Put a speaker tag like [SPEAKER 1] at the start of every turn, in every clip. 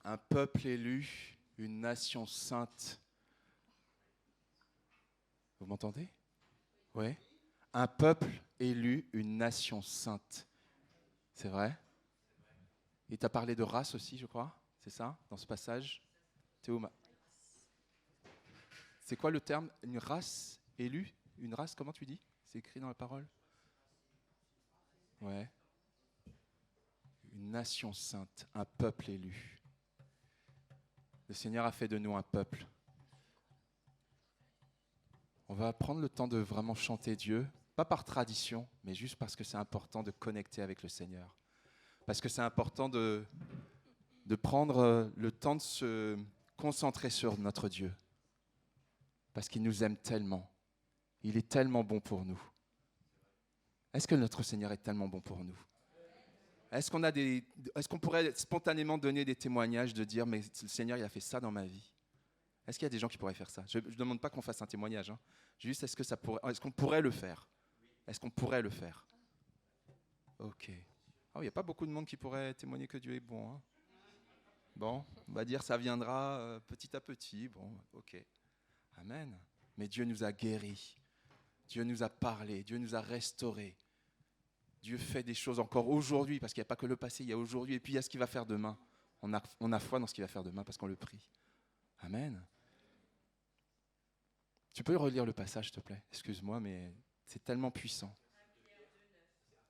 [SPEAKER 1] Un peuple élu, une nation sainte. Vous m'entendez? Oui. Un peuple élu, une nation sainte. C'est vrai? Il t'a parlé de race aussi, je crois. C'est ça, dans ce passage? Théo, c'est quoi le terme? Une race élue? Une race, comment tu dis? C'est écrit dans la parole? Ouais. Une nation sainte, un peuple élu. Le Seigneur a fait de nous un peuple. On va prendre le temps de vraiment chanter Dieu, pas par tradition, mais juste parce que c'est important de connecter avec le Seigneur. Parce que c'est important de prendre le temps de se concentrer sur notre Dieu. Parce qu'il nous aime tellement. Il est tellement bon pour nous. Est-ce que notre Seigneur est tellement bon pour nous? Est-ce qu'on pourrait spontanément donner des témoignages de dire « mais le Seigneur, il a fait ça dans ma vie ». Est-ce qu'il y a des gens qui pourraient faire ça? Je ne demande pas qu'on fasse un témoignage. Hein. Juste, est-ce qu'on pourrait le faire? Est-ce qu'on pourrait le faire? Ok. Oh, il n'y a pas beaucoup de monde qui pourrait témoigner que Dieu est bon. Hein. Bon, on va dire ça viendra petit à petit. Bon, ok. Amen. Mais Dieu nous a guéris. Dieu nous a parlé. Dieu nous a restaurés. Dieu fait des choses encore aujourd'hui, parce qu'il n'y a pas que le passé, il y a aujourd'hui, et puis il y a ce qu'il va faire demain. On a foi dans ce qu'il va faire demain, parce qu'on le prie. Amen. Tu peux relire le passage, s'il te plaît? Excuse-moi, mais c'est tellement puissant.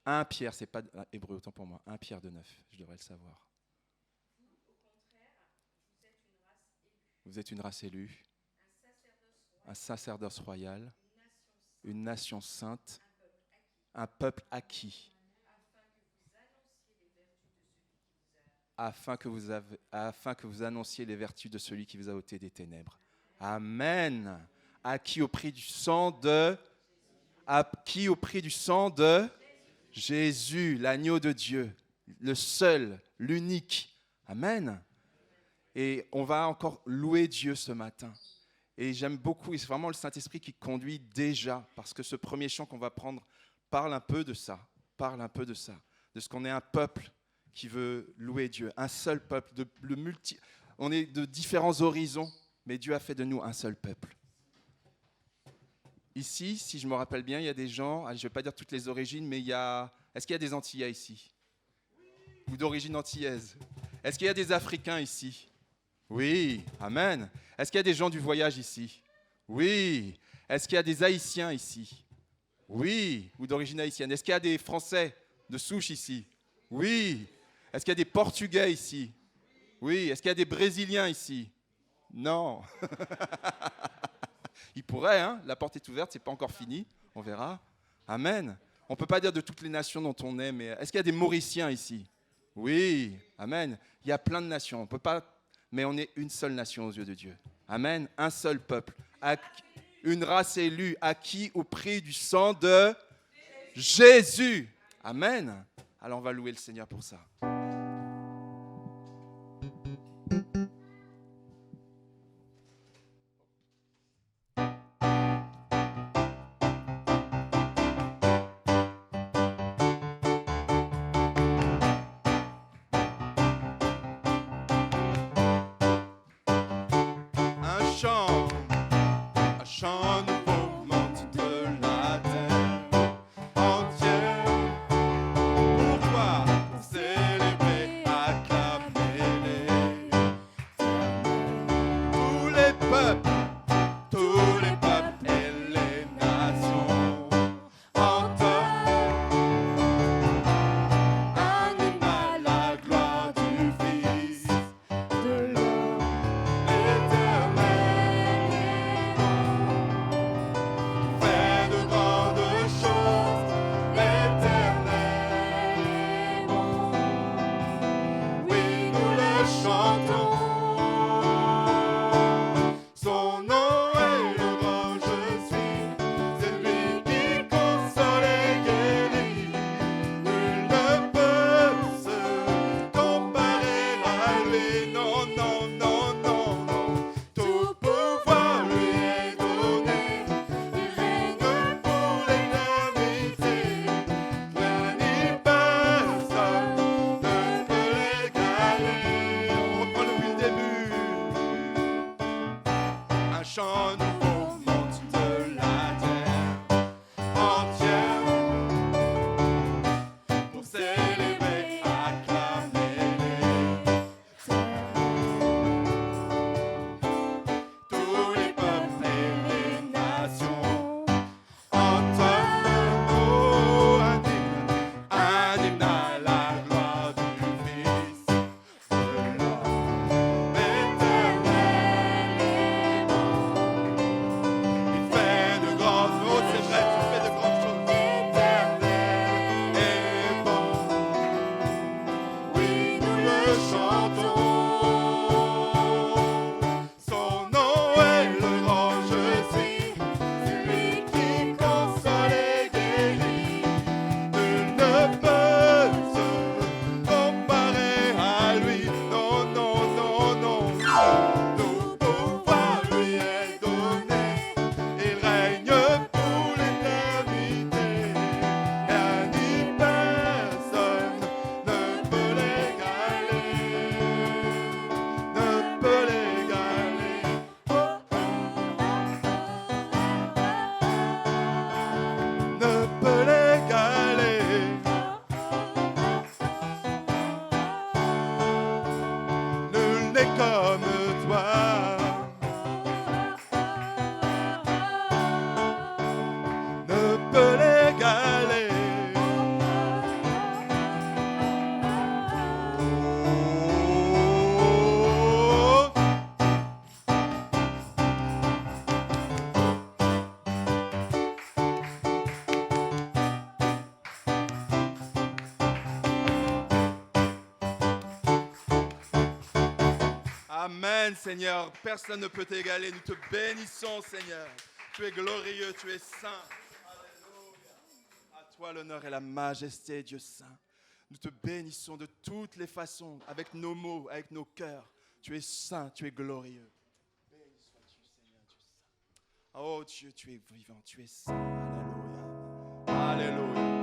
[SPEAKER 1] 1 Pierre, c'est pas hébreu, autant pour moi. 1 Pierre 2,9, je devrais le savoir. Vous êtes une race élue, un sacerdoce royal, une nation sainte, un peuple acquis, afin que vous annonciez les vertus de celui qui vous a ôté des ténèbres. Amen. Acquis au prix du sang de Jésus, l'agneau de Dieu, le seul, l'unique. Amen. Et on va encore louer Dieu ce matin. Et j'aime beaucoup, et c'est vraiment le Saint-Esprit qui conduit déjà, parce que ce premier chant qu'on va prendre parle un peu de ça, de ce qu'on est un peuple qui veut louer Dieu, un seul peuple. On est de différents horizons, mais Dieu a fait de nous un seul peuple. Ici, si je me rappelle bien, il y a des gens, je ne vais pas dire toutes les origines, mais est-ce qu'il y a des Antillais ici? Ou d'origine antillaise? Est-ce qu'il y a des Africains ici? Oui, amen. Est-ce qu'il y a des gens du voyage ici? Oui. Est-ce qu'il y a des Haïtiens ici? Oui, ou d'origine haïtienne. Est-ce qu'il y a des Français de souche ici? Oui. Est-ce qu'il y a des Portugais ici? Oui. Est-ce qu'il y a des Brésiliens ici? Non. Il pourrait, hein? La porte est ouverte, c'est pas encore fini. On verra. Amen. On ne peut pas dire de toutes les nations dont on est, mais est-ce qu'il y a des Mauriciens ici? Oui. Amen. Il y a plein de nations. On peut pas, mais on est une seule nation aux yeux de Dieu. Amen. Un seul peuple. Une race élue, acquis au prix du sang de Jésus. Amen. Alors on va louer le Seigneur pour ça. Un chant nouveau monte de la terre entière. Pourquoi? Pour célébrer n'est comme toi. Ne peut l'égaler. Amen, Seigneur. Personne ne peut t'égaler. Nous te bénissons, Seigneur. Tu es glorieux, tu es saint. Alléluia. À toi l'honneur et la majesté, Dieu saint. Nous te bénissons de toutes les façons, avec nos mots, avec nos cœurs. Tu es saint, tu es glorieux. Béni sois-tu, Seigneur, Dieu saint. Oh Dieu, tu es vivant, tu es saint. Alléluia.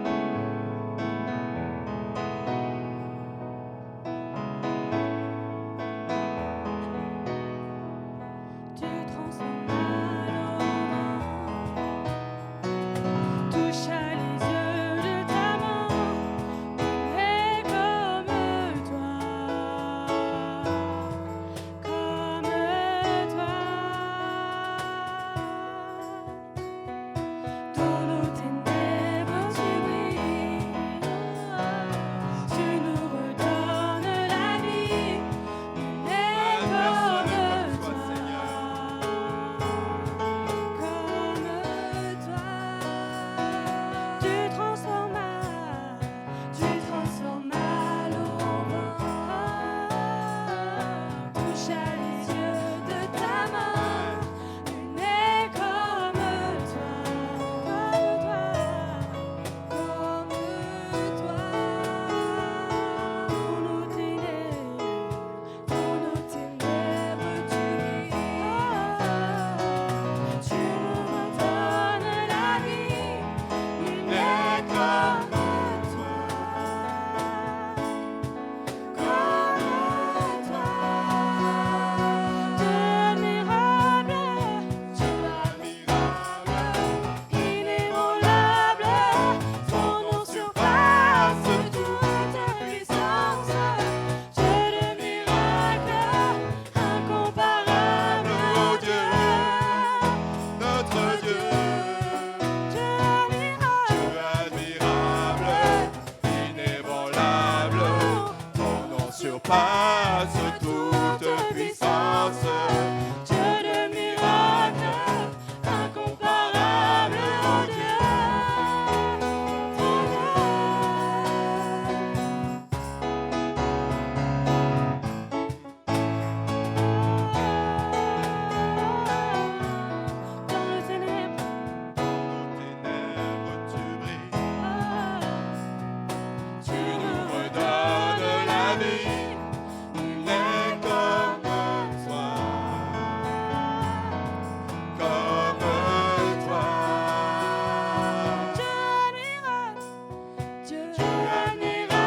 [SPEAKER 1] Alléluia. avec nous, Seigneur. Alléluia. Tu as déclaré.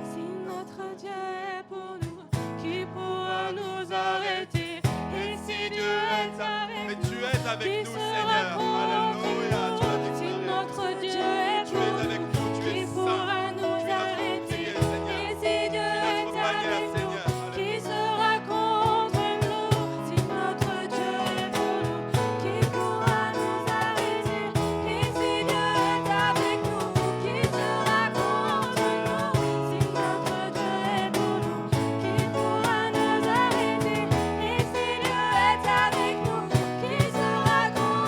[SPEAKER 1] Si notre Dieu est pour nous, qui pourra nous arrêter? Et si Dieu est avec nous, qui sera contre nous? Si notre Dieu est pour nous, qui pourra nous arrêter? Et si Dieu est avec nous, qui sera contre nous? Si notre Dieu est pour nous, qui pourra nous arrêter? Et si Dieu est avec nous, qui sera contre nous?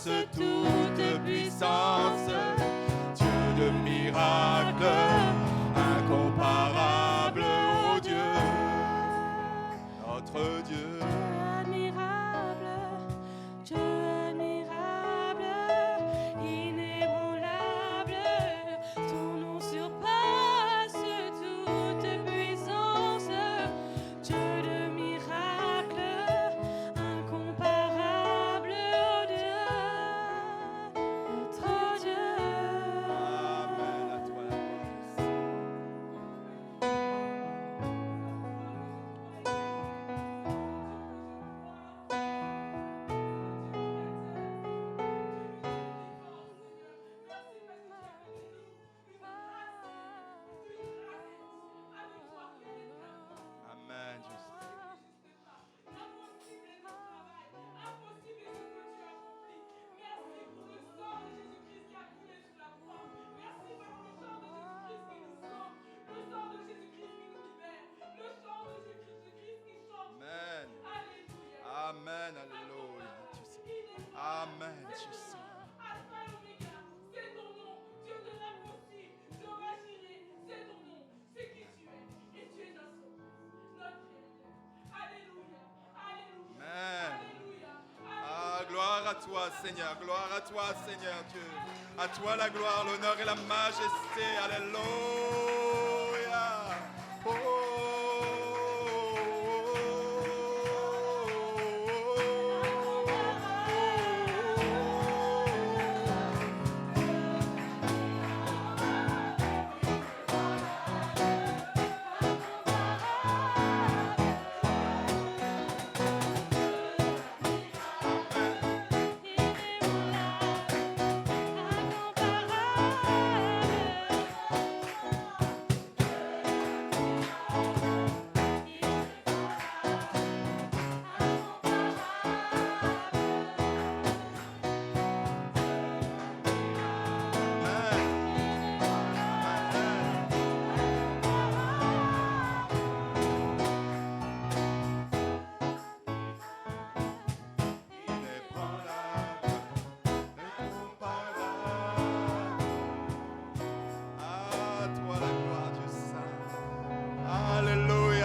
[SPEAKER 1] surpasse toute puissance, Dieu de miracles, incomparable, ô Dieu, notre Dieu.
[SPEAKER 2] Admirable, Dieu admirable, inébranlable, ton nom surpasse toute puissance, Dieu de miracles, incomparable, ô Dieu, notre Dieu.
[SPEAKER 1] Amen, à toi la gloire. Amen, Dieu. Amen. Amen, alléluia. Dieu Seigneur. Amen, Dieu Seigneur. Amen. Ah, gloire à toi, Seigneur. Gloire à toi, Seigneur Dieu. À toi la gloire, l'honneur et la majesté. Alléluia.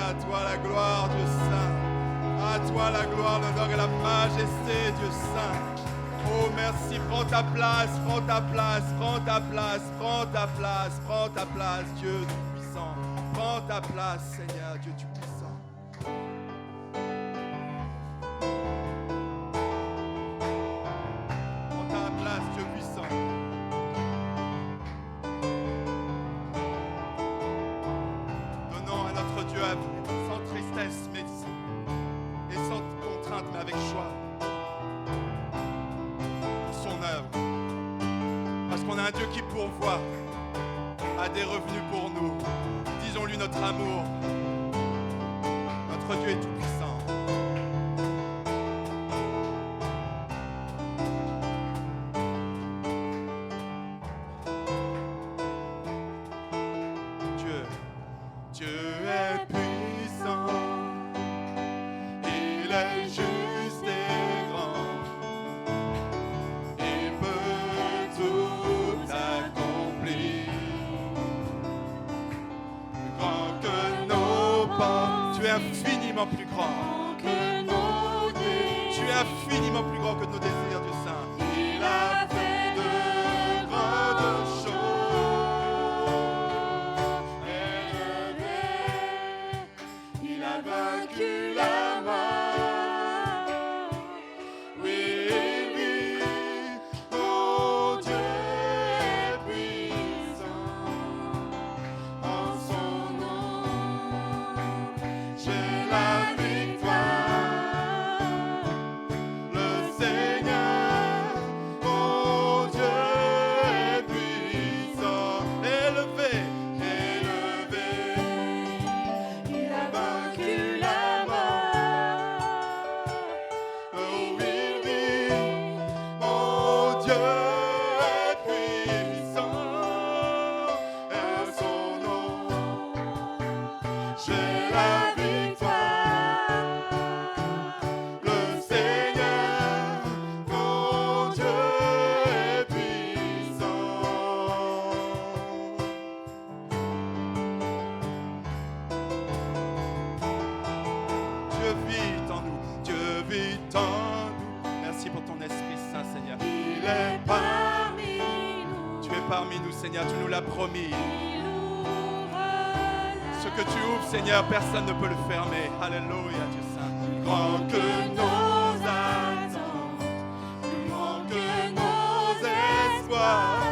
[SPEAKER 1] À toi la gloire, Dieu Saint. À toi la gloire, l'honneur et la majesté, Dieu Saint. Oh merci, prends ta place, prends ta place, prends ta place, prends ta place, prends ta place, Dieu Tout-Puissant. Prends ta place, Seigneur, Dieu Tout-Puissant. Prends ta place, Dieu puissant. Donnons à notre Dieu sans tristesse, mais et sans contrainte, mais avec joie. Son œuvre. Parce qu'on a un Dieu qui pourvoit à des revenus pour nous. Disons-lui notre amour. Notre Dieu est tout-puissant. Dieu est puissant. Il est juste et grand. Il peut tout accomplir. Plus grand que nos pas. Tu es infiniment plus grand que nos désirs. Tu es infiniment plus grand que nos désirs, Dieu Saint. Il a fait de grandes choses. Élevé, il a vaincu la mort. Oui, oui, mon Dieu est puissant. En son nom, j'ai la victoire. Le Seigneur, mon Dieu est puissant. Élevé, élevé, il a vaincu la mort. Oh oui, oui, mon Dieu est puissant. Et en son nom, j'ai la victoire. Le Seigneur, mon Dieu Saint, Seigneur.
[SPEAKER 2] Il est parmi nous.
[SPEAKER 1] Tu es parmi nous, Seigneur, tu nous l'as promis.
[SPEAKER 2] Il ouvre la
[SPEAKER 1] Ce que tu ouvres, Seigneur, personne ne peut le fermer. Alléluia, Dieu Saint. Grand que
[SPEAKER 2] nos attentes, plus grand que nos espoirs.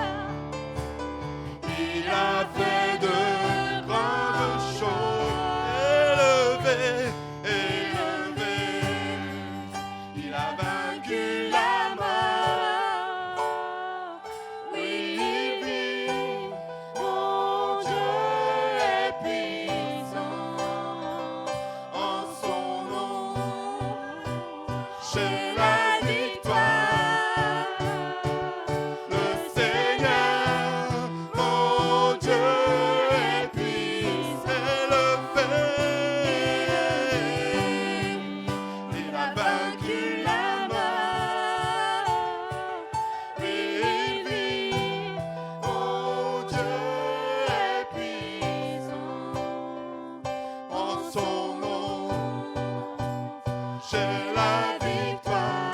[SPEAKER 1] il a fait de grandes choses. Élevé, élevé, il a vaincu
[SPEAKER 2] La mort, oui, il vit, mon Dieu est puissant,
[SPEAKER 1] en son nom.
[SPEAKER 2] j'ai la victoire.
[SPEAKER 1] Le Seigneur, mon Dieu est puissant, élevé. Il a vaincu
[SPEAKER 2] La mort, oui, il vit,
[SPEAKER 1] mon Dieu
[SPEAKER 2] est puissant,
[SPEAKER 1] en son nom. J'ai la victoire.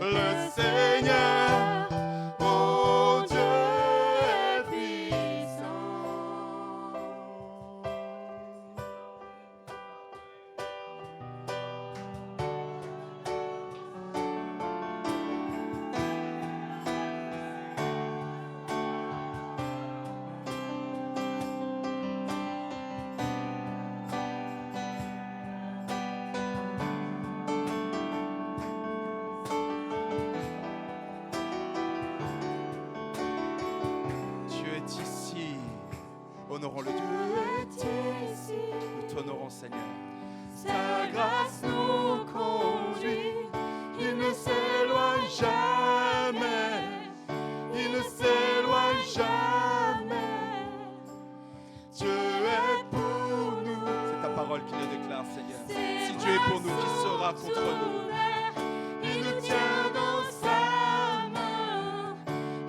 [SPEAKER 1] Le Seigneur, mon Dieu est puissant. Tu es ici. Honorons le Dieu.
[SPEAKER 2] ici.
[SPEAKER 1] Nous t'honorons, Seigneur.
[SPEAKER 2] Sa grâce nous conduit,
[SPEAKER 1] Il ne s'éloigne jamais. Il ne s'éloigne jamais. Dieu est pour nous. C'est ta parole qui le déclare, Seigneur. Si Dieu est pour nous, qui sera contre nous?
[SPEAKER 2] Il nous tient dans sa main,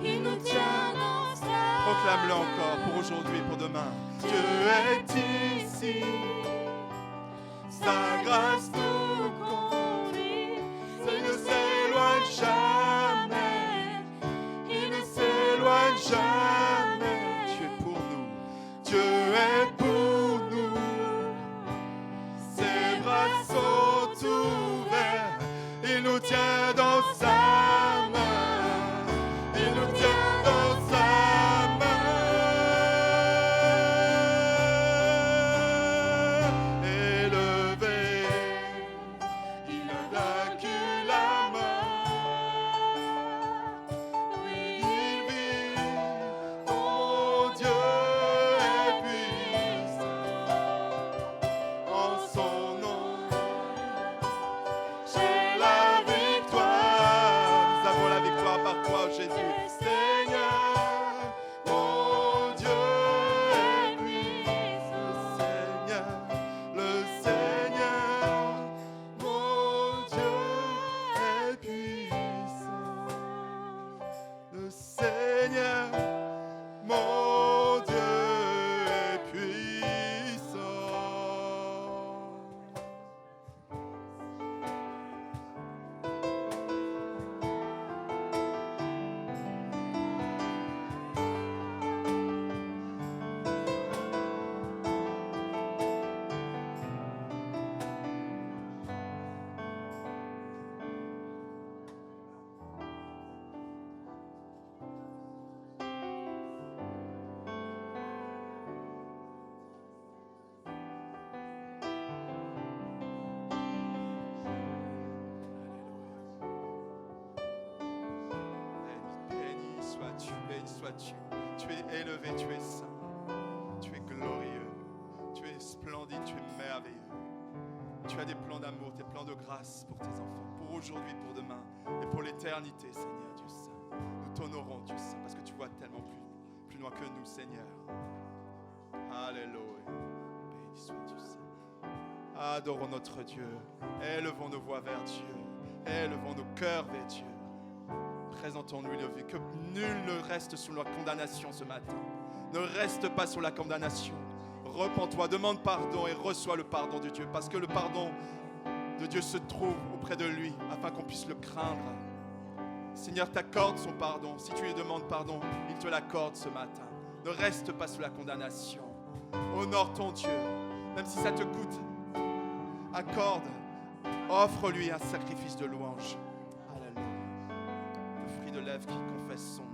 [SPEAKER 2] il nous tient dans sa main.
[SPEAKER 1] Proclame-le encore pour aujourd'hui, pour demain. Dieu est ici. Sa grâce nous
[SPEAKER 2] conduit,
[SPEAKER 1] il ne s'éloigne jamais.
[SPEAKER 2] il ne
[SPEAKER 1] S'éloigne jamais. Dieu est pour nous. Dieu est pour nous. Ses bras sont ouverts. Il nous tient dans sa main. Il nous tient dans sa main. Élevé, il a vaincu la mort.
[SPEAKER 2] oui,
[SPEAKER 1] Il vit, mon Dieu est puissant, en son nom.
[SPEAKER 2] j'ai
[SPEAKER 1] La victoire, nous avons la victoire par toi, Jésus. Seigneur, mon Dieu est puissant. Seigneur, le Seigneur, mon Dieu est puissant. Le Seigneur, mon Dieu est puissant. Béni sois-tu. Tu es élevé, tu es saint. Tu es glorieux. Tu es splendide, tu es merveilleux. Tu as des plans d'amour, des plans de grâce pour tes enfants, pour aujourd'hui, pour demain et pour l'éternité, Seigneur Dieu Saint. Nous t'honorons, Dieu Saint, parce que tu vois tellement plus loin que nous, Seigneur. Alléluia. Béni sois Dieu Saint. Adorons notre Dieu. Élevons nos voix vers Dieu. Élevons nos cœurs vers Dieu. Présentons-lui le vie. Que nul ne reste sous la condamnation ce matin. Ne reste pas sous la condamnation. Repens-toi, demande pardon et reçois le pardon de Dieu. Parce que le pardon de Dieu se trouve auprès de lui afin qu'on puisse le craindre. Seigneur, t'accorde son pardon. Si tu lui demandes pardon, il te l'accorde ce matin. Ne reste pas sous la condamnation. Honore ton Dieu, même si ça te coûte. Accorde, offre-lui un sacrifice de louange. Alléluia. Le fruit de lèvres qui confesse son nom.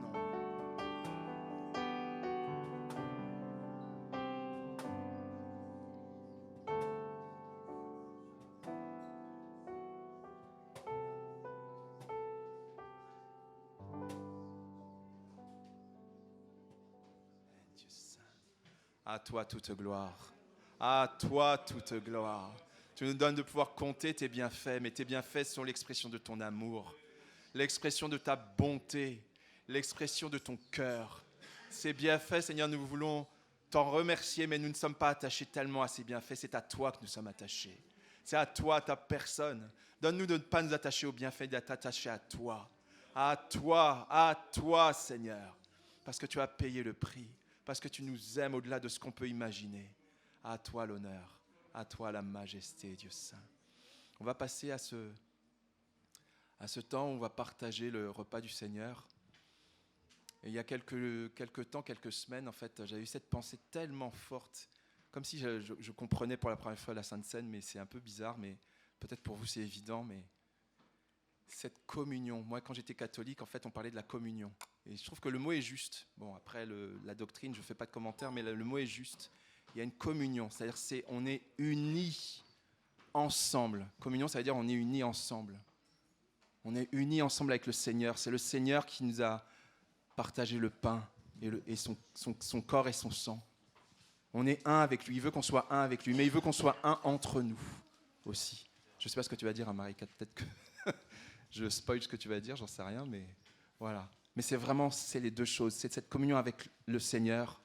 [SPEAKER 1] Dieu saint. À toi toute gloire. À toi toute gloire. Tu nous donnes de pouvoir compter tes bienfaits, mais tes bienfaits sont l'expression de ton amour, l'expression de ta bonté, l'expression de ton cœur. Ces bienfaits, Seigneur, nous voulons t'en remercier, mais nous ne sommes pas attachés tellement à ces bienfaits. C'est à toi que nous sommes attachés. C'est à toi, à ta personne. Donne-nous de ne pas nous attacher aux bienfaits, de t'attacher à toi. À toi, Seigneur. Parce que tu as payé le prix, parce que tu nous aimes au-delà de ce qu'on peut imaginer. À toi l'honneur. À toi la majesté, Dieu Saint. On va passer à ce temps où on va partager le repas du Seigneur. Et il y a quelques temps, quelques semaines, en fait, j'avais eu cette pensée tellement forte, comme si je comprenais pour la première fois la Sainte Seine, mais c'est un peu bizarre, mais peut-être pour vous c'est évident, mais cette communion. Moi, quand j'étais catholique, en fait, on parlait de la communion. Et je trouve que le mot est juste. Bon, après, la doctrine, je ne fais pas de commentaire, mais le mot est juste. Il y a une communion, c'est-à-dire on est unis ensemble. Communion, ça veut dire on est unis ensemble. On est unis ensemble avec le Seigneur. C'est le Seigneur qui nous a partagé le pain et son corps et son sang. On est un avec lui. Il veut qu'on soit un avec lui, mais il veut qu'on soit un entre nous aussi. Je ne sais pas ce que tu vas dire, hein, Marika, peut-être que je spoil ce que tu vas dire, j'en sais rien, mais voilà. Mais c'est les deux choses. C'est cette communion avec le Seigneur.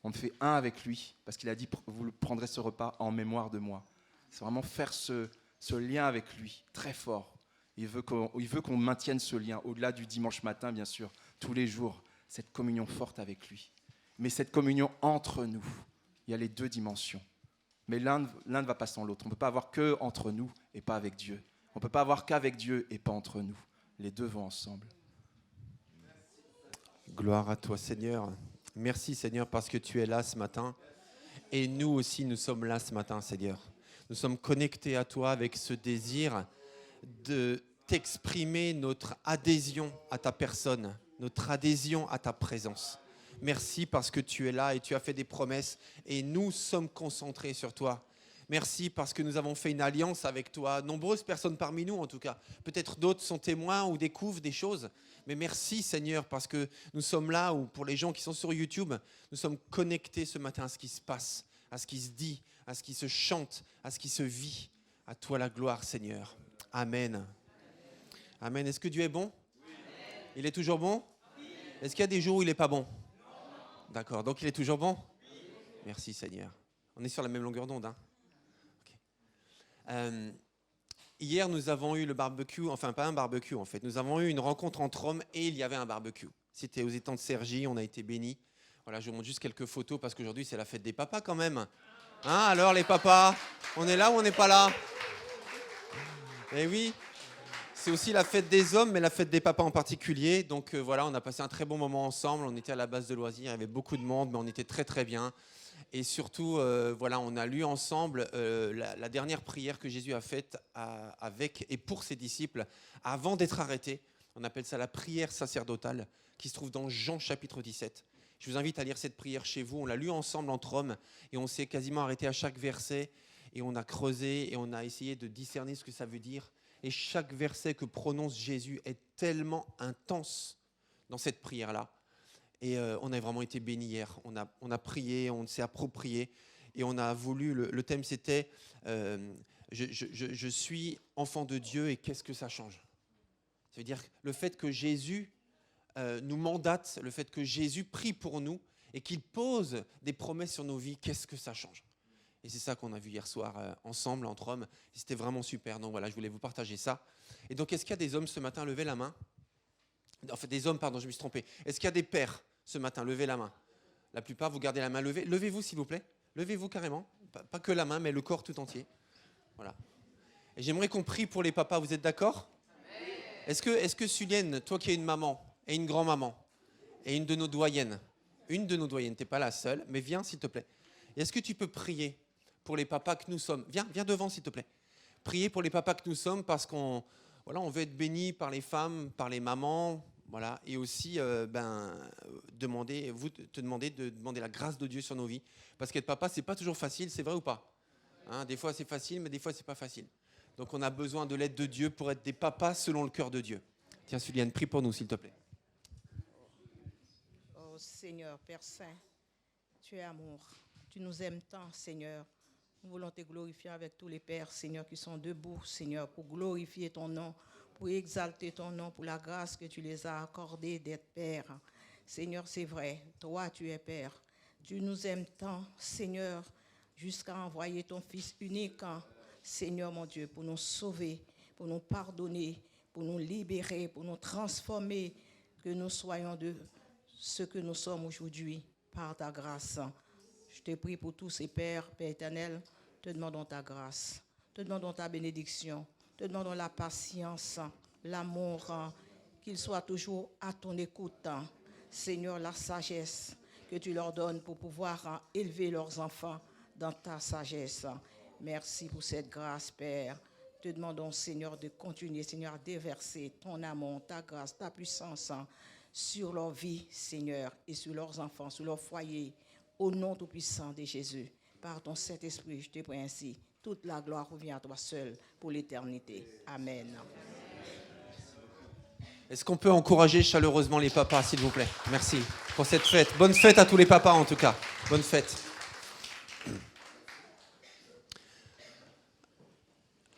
[SPEAKER 1] On fait un avec lui, parce qu'il a dit, vous prendrez ce repas en mémoire de moi. C'est vraiment faire ce lien avec lui, très fort. Il veut qu'on maintienne ce lien, au-delà du dimanche matin, bien sûr, tous les jours, cette communion forte avec lui. Mais cette communion entre nous, il y a les deux dimensions. Mais l'un ne va pas sans l'autre. On ne peut pas avoir que entre nous et pas avec Dieu. On ne peut pas avoir qu'avec Dieu et pas entre nous. Les deux vont ensemble.
[SPEAKER 3] Gloire à toi, Seigneur. Merci, Seigneur, parce que tu es là ce matin. Et nous aussi, nous sommes là ce matin, Seigneur. Nous sommes connectés à toi avec ce désir de t'exprimer notre adhésion à ta personne, notre adhésion à ta présence. Merci parce que tu es là et tu as fait des promesses et nous sommes concentrés sur toi. Merci parce que nous avons fait une alliance avec toi. Nombreuses personnes parmi nous, en tout cas. Peut-être d'autres sont témoins ou découvrent des choses. Mais merci, Seigneur, parce que nous sommes là, ou pour les gens qui sont sur YouTube, nous sommes connectés ce matin à ce qui se passe, à ce qui se dit, à ce qui se chante, à ce qui se vit. À toi la gloire, Seigneur. Amen. Amen. Est-ce que Dieu est bon ? Il est toujours bon ? Est-ce qu'il y a des jours où il n'est pas bon ? D'accord. Donc il est toujours bon ? Merci, Seigneur. On est sur la même longueur d'onde, hein ? Hier, nous avons eu le barbecue, enfin pas un barbecue en fait, nous avons eu une rencontre entre hommes et il y avait un barbecue. C'était aux étangs de Cergy, on a été bénis. Voilà, je vous montre juste quelques photos parce qu'aujourd'hui c'est la fête des papas quand même. Hein, alors les papas, on est là ou on n'est pas là ? Eh oui, c'est aussi la fête des hommes, mais la fête des papas en particulier. Donc voilà, on a passé un très bon moment ensemble, on était à la base de loisirs, il y avait beaucoup de monde, mais on était très très bien. Et surtout, voilà, on a lu ensemble la dernière prière que Jésus a faite avec et pour ses disciples avant d'être arrêté. On appelle ça la prière sacerdotale qui se trouve dans Jean chapitre 17. Je vous invite à lire cette prière chez vous. On l'a lu ensemble entre hommes et on s'est quasiment arrêté à chaque verset et on a creusé et on a essayé de discerner ce que ça veut dire. Et chaque verset que prononce Jésus est tellement intense dans cette prière-là. Et on a vraiment été bénis hier. On a prié, on s'est approprié et on a voulu. Le thème c'était je suis enfant de Dieu et qu'est-ce que ça change ? Ça veut dire le fait que Jésus nous mandate, le fait que Jésus prie pour nous et qu'il pose des promesses sur nos vies, qu'est-ce que ça change ? Et c'est ça qu'on a vu hier soir ensemble entre hommes. Et c'était vraiment super. Donc voilà, je voulais vous partager ça. Et donc est-ce qu'il y a des hommes ce matin ? Levez la main. Enfin, des hommes, pardon, je me suis trompé. Est-ce qu'il y a des pères ce matin ? Levez la main. La plupart, vous gardez la main levée. Levez-vous, s'il vous plaît. Levez-vous carrément. Pas que la main, mais le corps tout entier. Voilà. Et j'aimerais qu'on prie pour les papas, vous êtes d'accord? Est-ce que Sulienne, toi qui es une maman et une grand-maman et une de nos doyennes, t'es pas la seule, mais viens s'il te plaît. Est-ce que tu peux prier pour les papas que nous sommes? Viens devant s'il te plaît. Prier pour les papas que nous sommes parce qu'on on veut être bénis par les femmes, par les mamans, voilà, et aussi te demander de demander la grâce de Dieu sur nos vies, parce qu'être papa c'est pas toujours facile, c'est vrai ou pas? Hein, des fois c'est facile, mais des fois c'est pas facile. Donc on a besoin de l'aide de Dieu pour être des papas selon le cœur de Dieu. Tiens Sulienne, prie pour nous s'il te plaît.
[SPEAKER 4] Oh Seigneur, Père Saint, tu es amour. Tu nous aimes tant, Seigneur. Nous voulons te glorifier avec tous les pères, Seigneur, qui sont debout, Seigneur, pour glorifier ton nom, pour exalter ton nom, pour la grâce que tu les as accordée d'être père. Seigneur, c'est vrai, toi, tu es père. Tu nous aimes tant, Seigneur, jusqu'à envoyer ton Fils unique, Seigneur, mon Dieu, pour nous sauver, pour nous pardonner, pour nous libérer, pour nous transformer, que nous soyons de ce que nous sommes aujourd'hui par ta grâce. Je te prie pour tous ces pères, Père éternel, te demandons ta grâce, te demandons ta bénédiction, te demandons la patience, l'amour, qu'ils soient toujours à ton écoute. Seigneur, la sagesse que tu leur donnes pour pouvoir élever leurs enfants dans ta sagesse. Merci pour cette grâce, Père. Te demandons, Seigneur, de continuer, Seigneur, à déverser ton amour, ta grâce, ta puissance sur leur vie, Seigneur, et sur leurs enfants, sur leur foyer. Au nom tout-puissant de Jésus, par ton Saint-Esprit, je te prie ainsi. Toute la gloire revient à toi seul pour l'éternité. Amen.
[SPEAKER 3] Est-ce qu'on peut encourager chaleureusement les papas, s'il vous plaît? Merci pour cette fête. Bonne fête à tous les papas, en tout cas. Bonne fête.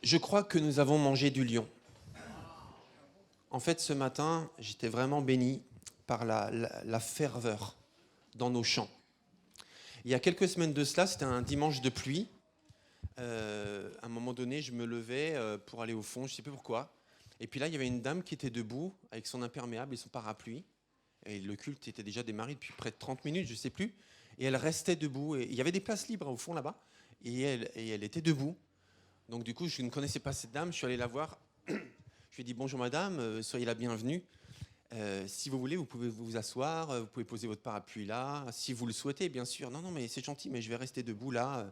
[SPEAKER 3] Je crois que nous avons mangé du lion. En fait, ce matin, j'étais vraiment béni par la ferveur dans nos chants. Il y a quelques semaines de cela, c'était un dimanche de pluie. À un moment donné, je me levais pour aller au fond, je ne sais plus pourquoi. Et puis là, il y avait une dame qui était debout avec son imperméable et son parapluie. Et le culte était déjà démarré depuis près de 30 minutes, je ne sais plus. Et elle restait debout. Et il y avait des places libres au fond là-bas. Et elle était debout. Donc du coup, je ne connaissais pas cette dame. Je suis allé la voir. Je lui ai dit « Bonjour madame, soyez la bienvenue. Si vous voulez, vous pouvez vous asseoir, vous pouvez poser votre parapluie là, si vous le souhaitez, bien sûr. Non, mais c'est gentil, mais je vais rester debout là. »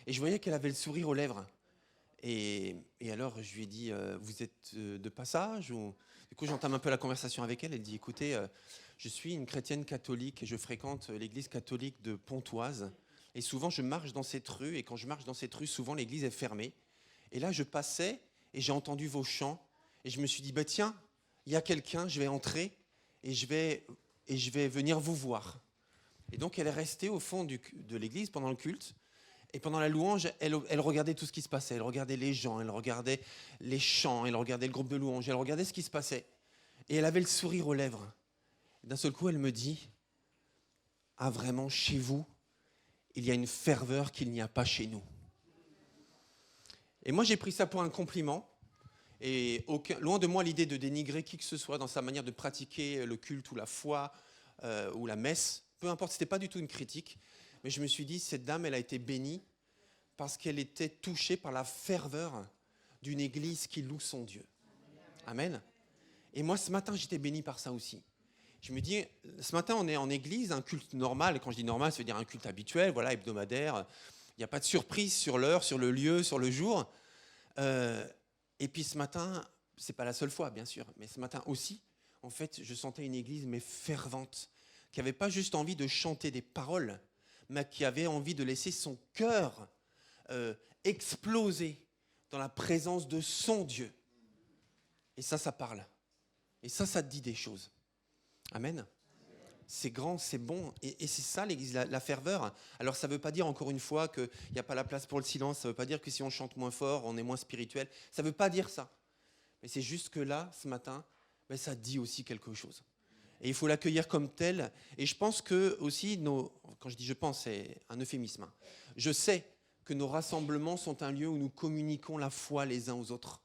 [SPEAKER 3] Et je voyais qu'elle avait le sourire aux lèvres. Et alors, je lui ai dit, vous êtes de passage ou... Du coup, j'entame un peu la conversation avec elle. Elle dit, écoutez, je suis une chrétienne catholique et je fréquente l'église catholique de Pontoise. Et souvent, je marche dans cette rue. Et quand je marche dans cette rue, souvent, l'église est fermée. Et là, je passais et j'ai entendu vos chants. Et je me suis dit, tiens, il y a quelqu'un, je vais entrer et je vais venir vous voir. Et donc, elle est restée au fond de l'église pendant le culte. Et pendant la louange, elle regardait tout ce qui se passait. Elle regardait les gens, elle regardait les chants, elle regardait le groupe de louange, elle regardait ce qui se passait. Et elle avait le sourire aux lèvres. Et d'un seul coup, elle me dit, « Ah, vraiment, chez vous, il y a une ferveur qu'il n'y a pas chez nous. » Et moi, j'ai pris ça pour un compliment. Et loin de moi l'idée de dénigrer qui que ce soit dans sa manière de pratiquer le culte ou la foi ou la messe. Peu importe, ce n'était pas du tout une critique. Mais je me suis dit, cette dame, elle a été bénie parce qu'elle était touchée par la ferveur d'une église qui loue son Dieu. Amen. Et moi, ce matin, j'étais béni par ça aussi. Je me dis, ce matin, on est en église, un culte normal. Et quand je dis normal, ça veut dire un culte habituel, voilà, hebdomadaire. Il n'y a pas de surprise sur l'heure, sur le lieu, sur le jour. Et puis ce matin, ce n'est pas la seule fois, bien sûr, mais ce matin aussi, en fait, je sentais une église, mais fervente, qui n'avait pas juste envie de chanter des paroles, mais qui avait envie de laisser son cœur exploser dans la présence de son Dieu. Et ça parle. Et ça te dit des choses. Amen. C'est grand, c'est bon. Et c'est ça, l'église, la ferveur. Alors, ça ne veut pas dire, encore une fois, qu'il n'y a pas la place pour le silence. Ça ne veut pas dire que si on chante moins fort, on est moins spirituel. Ça ne veut pas dire ça. Mais c'est juste que là, ce matin, ça dit aussi quelque chose. Et il faut l'accueillir comme tel. Et je pense que aussi, quand je dis je pense, c'est un euphémisme. Je sais que nos rassemblements sont un lieu où nous communiquons la foi les uns aux autres.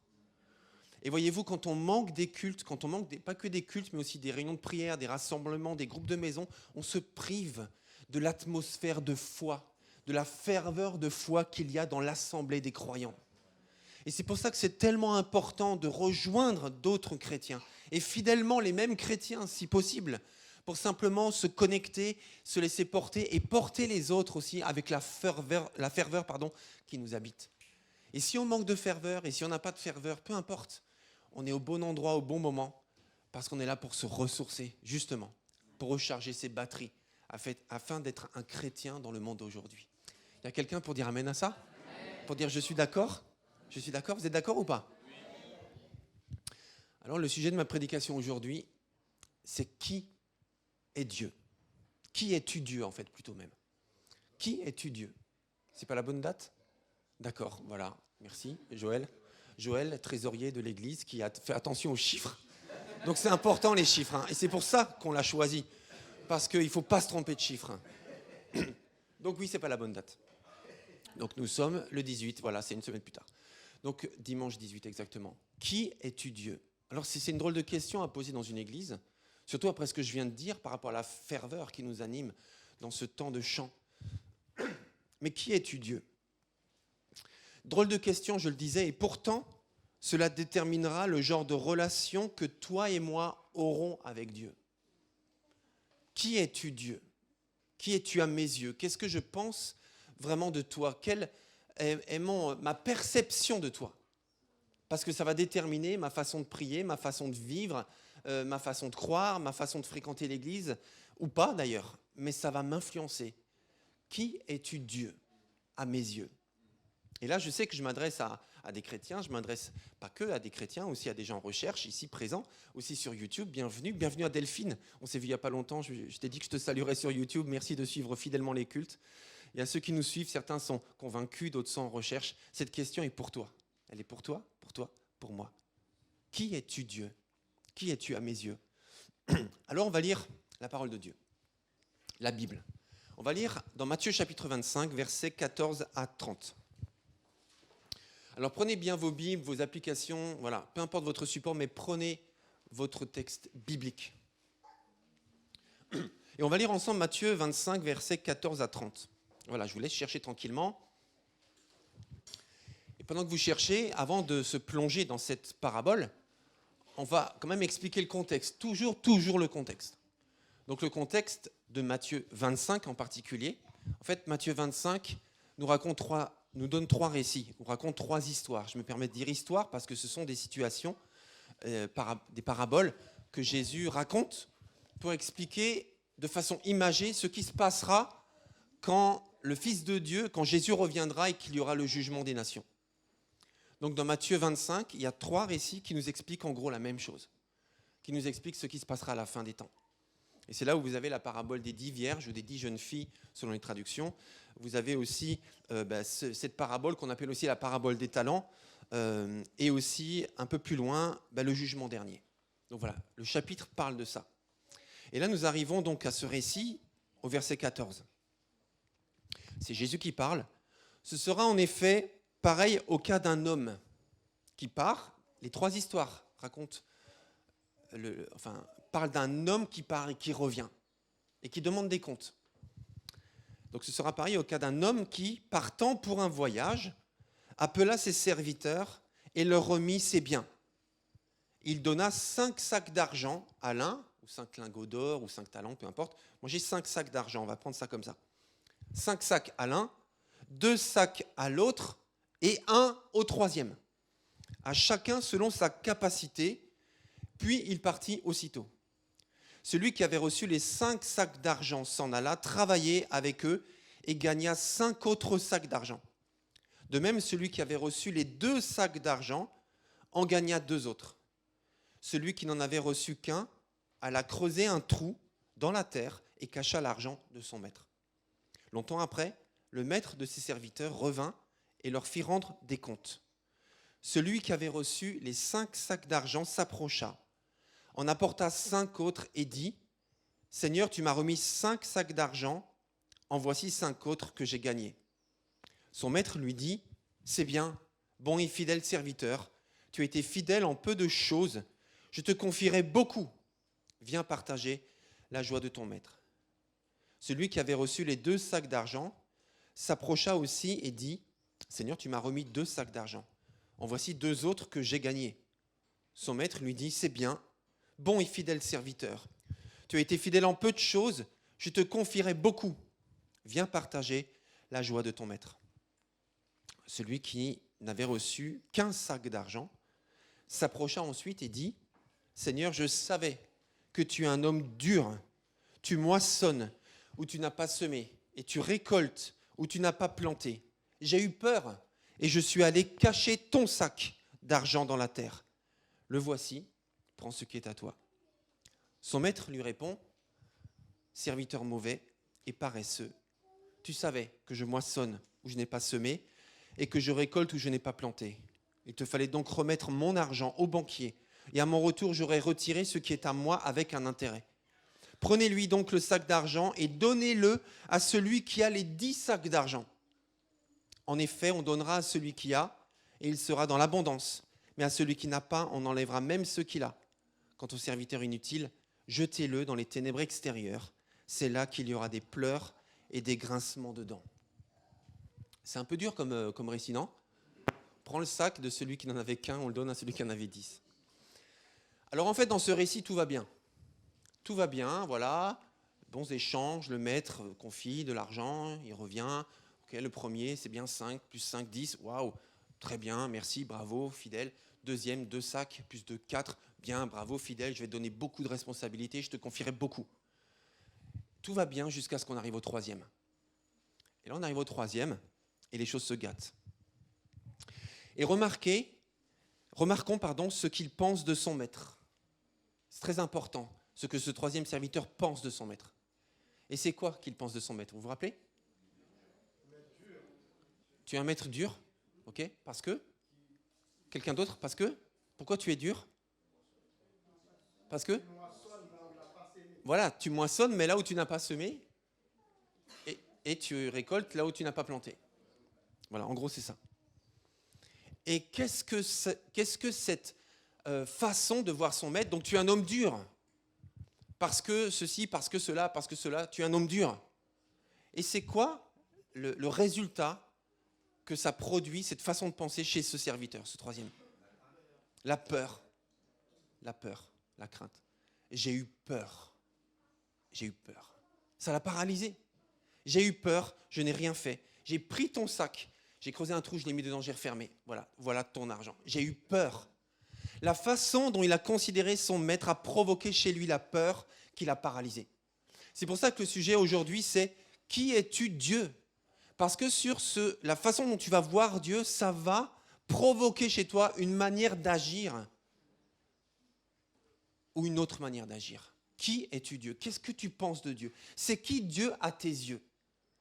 [SPEAKER 3] Et voyez-vous, quand on manque des cultes, quand on manque pas que des cultes, mais aussi des réunions de prière, des rassemblements, des groupes de maison, on se prive de l'atmosphère de foi, de la ferveur de foi qu'il y a dans l'assemblée des croyants. Et c'est pour ça que c'est tellement important de rejoindre d'autres chrétiens, et fidèlement les mêmes chrétiens si possible, pour simplement se connecter, se laisser porter et porter les autres aussi avec la ferveur qui nous habite. Et si on manque de ferveur et si on n'a pas de ferveur, peu importe, on est au bon endroit au bon moment parce qu'on est là pour se ressourcer, justement, pour recharger ses batteries afin d'être un chrétien dans le monde d'aujourd'hui. Il y a quelqu'un pour dire amen à ça ? Pour dire je suis d'accord ? Je suis d'accord ? Vous êtes d'accord ou pas ? Alors le sujet de ma prédication aujourd'hui, c'est qui est Dieu ? Qui es-tu Dieu en fait, plutôt même ? Qui es-tu Dieu ? C'est pas la bonne date ? D'accord, voilà, merci. Joël, trésorier de l'église, qui a fait attention aux chiffres. Donc c'est important les chiffres, hein, et c'est pour ça qu'on l'a choisi, parce qu'il ne faut pas se tromper de chiffres. Donc oui, c'est pas la bonne date. Donc nous sommes le 18, voilà, c'est une semaine plus tard. Donc dimanche 18 exactement. Qui es-tu Dieu ? Alors c'est une drôle de question à poser dans une église, surtout après ce que je viens de dire par rapport à la ferveur qui nous anime dans ce temps de chant. Mais qui es-tu Dieu ? Drôle de question, je le disais, et pourtant, cela déterminera le genre de relation que toi et moi aurons avec Dieu. Qui es-tu Dieu ? Qui es-tu à mes yeux ? Qu'est-ce que je pense vraiment de toi ? Quelle est ma perception de toi ? Parce que ça va déterminer ma façon de prier, ma façon de vivre, ma façon de croire, ma façon de fréquenter l'église, ou pas d'ailleurs, mais ça va m'influencer. Qui es-tu Dieu à mes yeux ? Et là, je sais que je m'adresse à des chrétiens, je m'adresse pas que à des chrétiens, aussi à des gens en recherche, ici présents, aussi sur YouTube. Bienvenue à Delphine. On s'est vu il n'y a pas longtemps, je t'ai dit que je te saluerais sur YouTube. Merci de suivre fidèlement les cultes. Et à ceux qui nous suivent, certains sont convaincus, d'autres sont en recherche. Cette question est pour toi. Elle est pour toi, pour moi. Qui es-tu Dieu ? Qui es-tu à mes yeux ? Alors on va lire la parole de Dieu, la Bible. On va lire dans Matthieu chapitre 25, versets 14 à 30. Alors prenez bien vos Bibles, vos applications, voilà, peu importe votre support, mais prenez votre texte biblique. Et on va lire ensemble Matthieu 25, versets 14 à 30. Voilà, je vous laisse chercher tranquillement. Et pendant que vous cherchez, avant de se plonger dans cette parabole, on va quand même expliquer le contexte, toujours le contexte. Donc le contexte de Matthieu 25 en particulier. En fait, Matthieu 25 nous donne trois récits, nous raconte trois histoires. Je me permets de dire histoire parce que ce sont des situations, des paraboles que Jésus raconte pour expliquer de façon imagée ce qui se passera quand le Fils de Dieu, quand Jésus reviendra et qu'il y aura le jugement des nations. Donc dans Matthieu 25, il y a trois récits qui nous expliquent en gros la même chose, qui nous expliquent ce qui se passera à la fin des temps. Et c'est là où vous avez la parabole des 10 vierges ou des 10 jeunes filles, selon les traductions. Vous avez aussi cette parabole qu'on appelle aussi la parabole des talents, et aussi, un peu plus loin, le jugement dernier. Donc voilà, le chapitre parle de ça. Et là, nous arrivons donc à ce récit, au verset 14. C'est Jésus qui parle. Ce sera en effet pareil au cas d'un homme qui part. Les trois histoires parlent d'un homme qui part et qui revient et qui demande des comptes. Donc ce sera pareil au cas d'un homme qui, partant pour un voyage, appela ses serviteurs et leur remit ses biens. Il donna 5 sacs d'argent à l'un, ou 5 lingots d'or, ou 5 talents, peu importe. Moi j'ai 5 sacs d'argent, on va prendre ça comme ça. 5 sacs à l'un, 2 sacs à l'autre et 1 au troisième. À chacun selon sa capacité, puis il partit aussitôt. Celui qui avait reçu les 5 sacs d'argent s'en alla travailler avec eux et gagna 5 autres sacs d'argent. De même, celui qui avait reçu les 2 sacs d'argent en gagna 2 autres. Celui qui n'en avait reçu qu'un alla creuser un trou dans la terre et cacha l'argent de son maître. Longtemps après, le maître de ses serviteurs revint et leur fit rendre des comptes. Celui qui avait reçu les 5 sacs d'argent s'approcha, en apporta 5 autres et dit « Seigneur, tu m'as remis 5 sacs d'argent, en voici 5 autres que j'ai gagnés. » Son maître lui dit « C'est bien, bon et fidèle serviteur, tu as été fidèle en peu de choses, je te confierai beaucoup. Viens partager la joie de ton maître. » Celui qui avait reçu les 2 sacs d'argent s'approcha aussi et dit « Seigneur, tu m'as remis 2 sacs d'argent. En voici 2 autres que j'ai gagnés. Son maître lui dit, c'est bien, bon et fidèle serviteur. Tu as été fidèle en peu de choses, je te confierai beaucoup. Viens partager la joie de ton maître. Celui qui n'avait reçu qu'1 sac d'argent s'approcha ensuite et dit, Seigneur, je savais que tu es un homme dur. Tu moissonnes où tu n'as pas semé et tu récoltes où tu n'as pas planté. J'ai eu peur et je suis allé cacher ton sac d'argent dans la terre. Le voici, prends ce qui est à toi. Son maître lui répond, serviteur mauvais et paresseux, tu savais que je moissonne où je n'ai pas semé et que je récolte où je n'ai pas planté. Il te fallait donc remettre mon argent au banquier et à mon retour, j'aurais retiré ce qui est à moi avec un intérêt. Prenez-lui donc le sac d'argent et donnez-le à celui qui a les 10 sacs d'argent. En effet, on donnera à celui qui a et il sera dans l'abondance. Mais à celui qui n'a pas, on enlèvera même ce qu'il a. Quant au serviteur inutile, jetez-le dans les ténèbres extérieures. C'est là qu'il y aura des pleurs et des grincements de dents. C'est un peu dur comme récit, non ? Prends le sac de celui qui n'en avait qu'un, on le donne à celui qui en avait 10. Alors en fait, dans ce récit, tout va bien. Tout va bien, voilà. Bons échanges, le maître confie de l'argent, il revient. Okay, le premier, c'est bien 5, plus 5, 10. Waouh, très bien, merci, bravo, fidèle. Deuxième, 2 sacs, plus 2, 4. Bien, bravo, fidèle, je vais te donner beaucoup de responsabilités, je te confierai beaucoup. Tout va bien jusqu'à ce qu'on arrive au 3e. Et là, on arrive au 3e et les choses se gâtent. Et remarquons ce qu'il pense de son maître. C'est très important, ce que ce 3e serviteur pense de son maître. Et c'est quoi qu'il pense de son maître ? Vous vous rappelez ? Tu es un maître dur, ok ? Parce que ? Quelqu'un d'autre ? Parce que ? Pourquoi tu es dur ? Parce que ? Voilà, tu moissonnes, mais là où tu n'as pas semé, et tu récoltes là où tu n'as pas planté. Voilà, en gros, c'est ça. Et qu'est-ce que cette façon de voir son maître ? Donc, tu es un homme dur. Parce que ceci, parce que cela, tu es un homme dur. Et c'est quoi le résultat que ça produit, cette façon de penser chez ce serviteur, ce 3e ? La peur, la crainte. J'ai eu peur. Ça l'a paralysé. J'ai eu peur, je n'ai rien fait. J'ai pris ton sac, j'ai creusé un trou, je l'ai mis dedans, j'ai refermé. Voilà ton argent. J'ai eu peur. La façon dont il a considéré son maître a provoqué chez lui la peur qui l'a paralysé. C'est pour ça que le sujet aujourd'hui, c'est « Qui es-tu Dieu ?» Parce que sur la façon dont tu vas voir Dieu, ça va provoquer chez toi une manière d'agir ou une autre manière d'agir. Qui es-tu Dieu ? Qu'est-ce que tu penses de Dieu ? C'est qui Dieu à tes yeux ?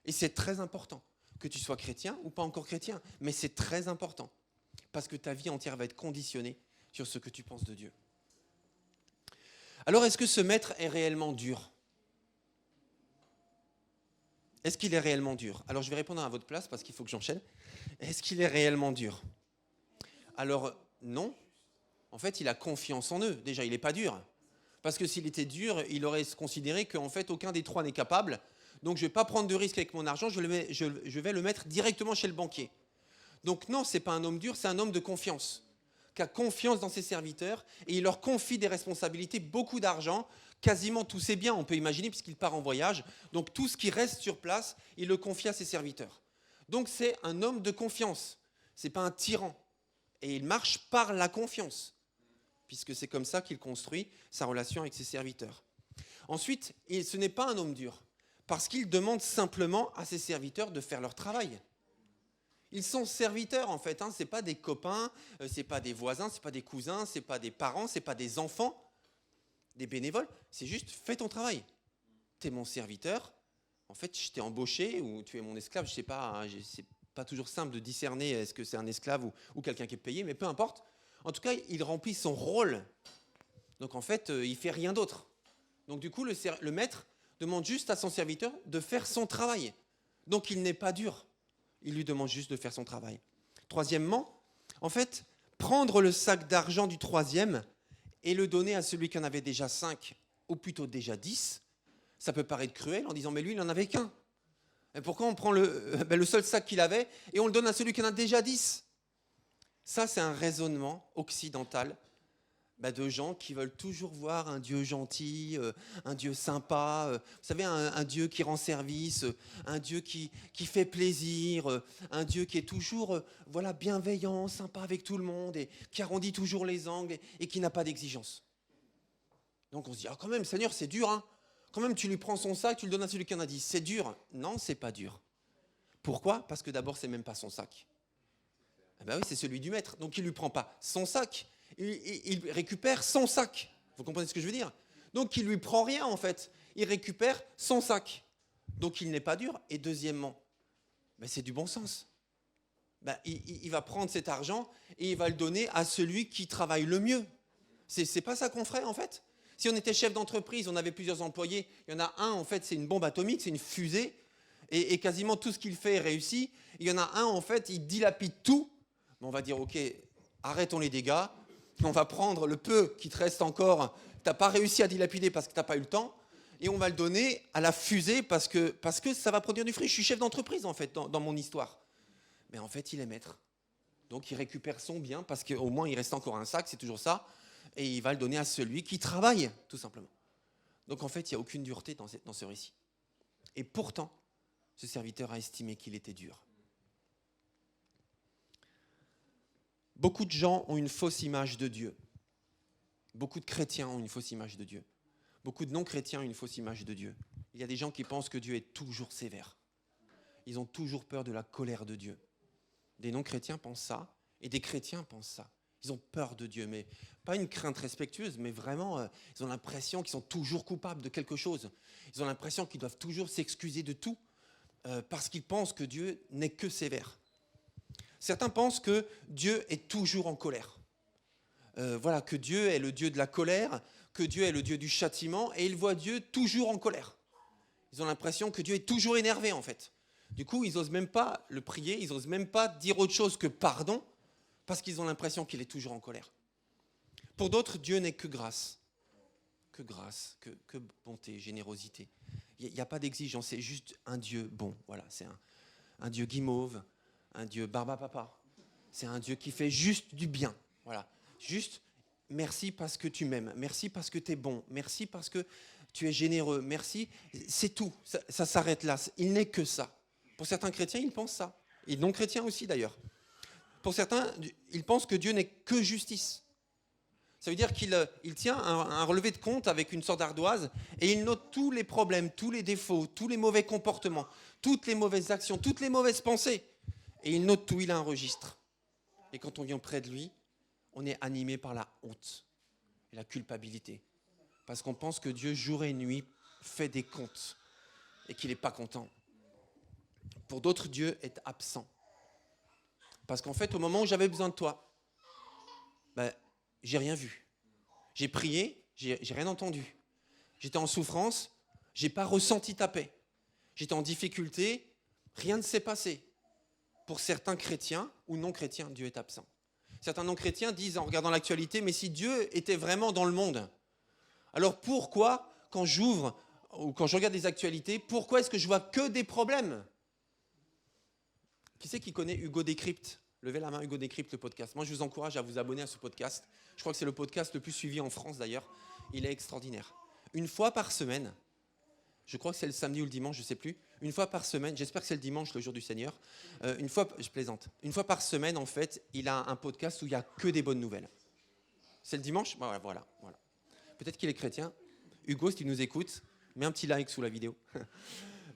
[SPEAKER 3] Et c'est très important, que tu sois chrétien ou pas encore chrétien, mais c'est très important, parce que ta vie entière va être conditionnée sur ce que tu penses de Dieu. Alors, est-ce que ce maître est réellement dur ? Est-ce qu'il est réellement dur ? Alors, je vais répondre à votre place, parce qu'il faut que j'enchaîne. Est-ce qu'il est réellement dur ? Alors, non. En fait, il a confiance en eux. Déjà, il n'est pas dur. Parce que s'il était dur, il aurait considéré qu'en fait, aucun des 3 n'est capable. Donc, je ne vais pas prendre de risque avec mon argent, je vais le mettre directement chez le banquier. Donc, non, ce n'est pas un homme dur, c'est un homme de confiance, qui a confiance dans ses serviteurs, et il leur confie des responsabilités, beaucoup d'argent, quasiment tous ses biens, on peut imaginer, puisqu'il part en voyage. Donc, tout ce qui reste sur place, il le confie à ses serviteurs. Donc, c'est un homme de confiance, ce n'est pas un tyran. Et il marche par la confiance, puisque c'est comme ça qu'il construit sa relation avec ses serviteurs. Ensuite, ce n'est pas un homme dur, parce qu'il demande simplement à ses serviteurs de faire leur travail. Ils sont serviteurs en fait, ce n'est pas des copains, ce n'est pas des voisins, ce n'est pas des cousins, ce n'est pas des parents, ce n'est pas des enfants, des bénévoles, c'est juste fais ton travail. Tu es mon serviteur, en fait je t'ai embauché ou tu es mon esclave, je ne sais pas, c'est pas toujours simple de discerner est-ce que c'est un esclave ou quelqu'un qui est payé, mais peu importe. En tout cas, il remplit son rôle. Donc en fait, il ne fait rien d'autre. Donc du coup, le maître demande juste à son serviteur de faire son travail. Donc il n'est pas dur. Il lui demande juste de faire son travail. Troisièmement, en fait, prendre le sac d'argent du 3e et le donner à celui qui en avait déjà 5, ou plutôt déjà 10, ça peut paraître cruel en disant « mais lui, il n'en avait qu'un ». Et pourquoi on prend le seul sac qu'il avait et on le donne à celui qui en a déjà 10 ? Ça, c'est un raisonnement occidental de gens qui veulent toujours voir un Dieu gentil, un Dieu sympa, vous savez, un Dieu qui rend service, un Dieu qui fait plaisir, un Dieu qui est toujours bienveillant, sympa avec tout le monde, et qui arrondit toujours les angles et qui n'a pas d'exigence. Donc on se dit, quand même, Seigneur, c'est dur, hein. Quand même, tu lui prends son sac, tu le donnes à celui qui en a 10. C'est dur. Non, c'est pas dur. Pourquoi ? Parce que d'abord, c'est même pas son sac. Oui, c'est celui du maître. Donc il lui prend pas son sac. Il récupère son sac. Vous comprenez ce que je veux dire ? Donc il lui prend rien en fait. Il récupère son sac. Donc il n'est pas dur. Et deuxièmement, c'est du bon sens. Il va prendre cet argent et il va le donner à celui qui travaille le mieux. C'est pas ça qu'on ferait en fait ? Si on était chef d'entreprise, on avait plusieurs employés, il y en a un en fait c'est une bombe atomique, c'est une fusée, et quasiment tout ce qu'il fait est réussi. Il y en a un en fait, il dilapide tout. On va dire ok, arrêtons les dégâts, on va prendre le peu qui te reste encore, tu n'as pas réussi à dilapider parce que tu n'as pas eu le temps, et on va le donner à la fusée parce que ça va produire du fruit. Je suis chef d'entreprise en fait dans mon histoire. Mais en fait il est maître. Donc il récupère son bien parce qu'au moins il reste encore un sac, c'est toujours ça, et il va le donner à celui qui travaille tout simplement. Donc en fait il n'y a aucune dureté dans ce récit. Et pourtant, ce serviteur a estimé qu'il était dur. Beaucoup de gens ont une fausse image de Dieu. Beaucoup de chrétiens ont une fausse image de Dieu. Beaucoup de non-chrétiens ont une fausse image de Dieu. Il y a des gens qui pensent que Dieu est toujours sévère. Ils ont toujours peur de la colère de Dieu. Des non-chrétiens pensent ça, et des chrétiens pensent ça. Ils ont peur de Dieu, mais pas une crainte respectueuse, mais vraiment, ils ont l'impression qu'ils sont toujours coupables de quelque chose. Ils ont l'impression qu'ils doivent toujours s'excuser de tout, parce qu'ils pensent que Dieu n'est que sévère. Certains pensent que Dieu est toujours en colère. Que Dieu est le Dieu de la colère, que Dieu est le Dieu du châtiment, et ils voient Dieu toujours en colère. Ils ont l'impression que Dieu est toujours énervé, en fait. Du coup, ils n'osent même pas le prier, ils n'osent même pas dire autre chose que pardon, parce qu'ils ont l'impression qu'il est toujours en colère. Pour d'autres, Dieu n'est que grâce, que bonté, générosité. Il n'y a pas d'exigence, c'est juste un Dieu bon. Voilà, c'est un Dieu guimauve, un Dieu barbapapa. C'est un Dieu qui fait juste du bien. Voilà, juste merci parce que tu m'aimes, merci parce que tu es bon, merci parce que tu es généreux, merci. C'est tout, ça s'arrête là. Il n'est que ça. Pour certains chrétiens, ils pensent ça. Et non-chrétiens aussi d'ailleurs. Pour certains, ils pensent que Dieu n'est que justice. Ça veut dire qu'il tient un relevé de compte avec une sorte d'ardoise et il note tous les problèmes, tous les défauts, tous les mauvais comportements, toutes les mauvaises actions, toutes les mauvaises pensées. Et il note tout, il a un registre. Et quand on vient près de lui, on est animé par la honte et la culpabilité. Parce qu'on pense que Dieu, jour et nuit, fait des comptes et qu'il n'est pas content. Pour d'autres, Dieu est absent. Parce qu'en fait, au moment où j'avais besoin de toi, j'ai rien vu. J'ai prié, j'ai rien entendu. J'étais en souffrance, j'ai pas ressenti ta paix. J'étais en difficulté, rien ne s'est passé. Pour certains chrétiens ou non chrétiens, Dieu est absent. Certains non chrétiens disent en regardant l'actualité, mais si Dieu était vraiment dans le monde, alors pourquoi, quand j'ouvre ou quand je regarde les actualités, pourquoi est-ce que je vois que des problèmes ? Qui c'est qui connaît Hugo Décrypte ? Levez la main, Hugo Décrypte, le podcast. Moi, je vous encourage à vous abonner à ce podcast. Je crois que c'est le podcast le plus suivi en France, d'ailleurs. Il est extraordinaire. Une fois par semaine, je crois que c'est le samedi ou le dimanche, je ne sais plus. Une fois par semaine, j'espère que c'est le dimanche, le jour du Seigneur. Je plaisante. Une fois par semaine, en fait, il a un podcast où il n'y a que des bonnes nouvelles. C'est le dimanche ? Voilà. Peut-être qu'il est chrétien. Hugo, si tu nous écoutes, mets un petit like sous la vidéo.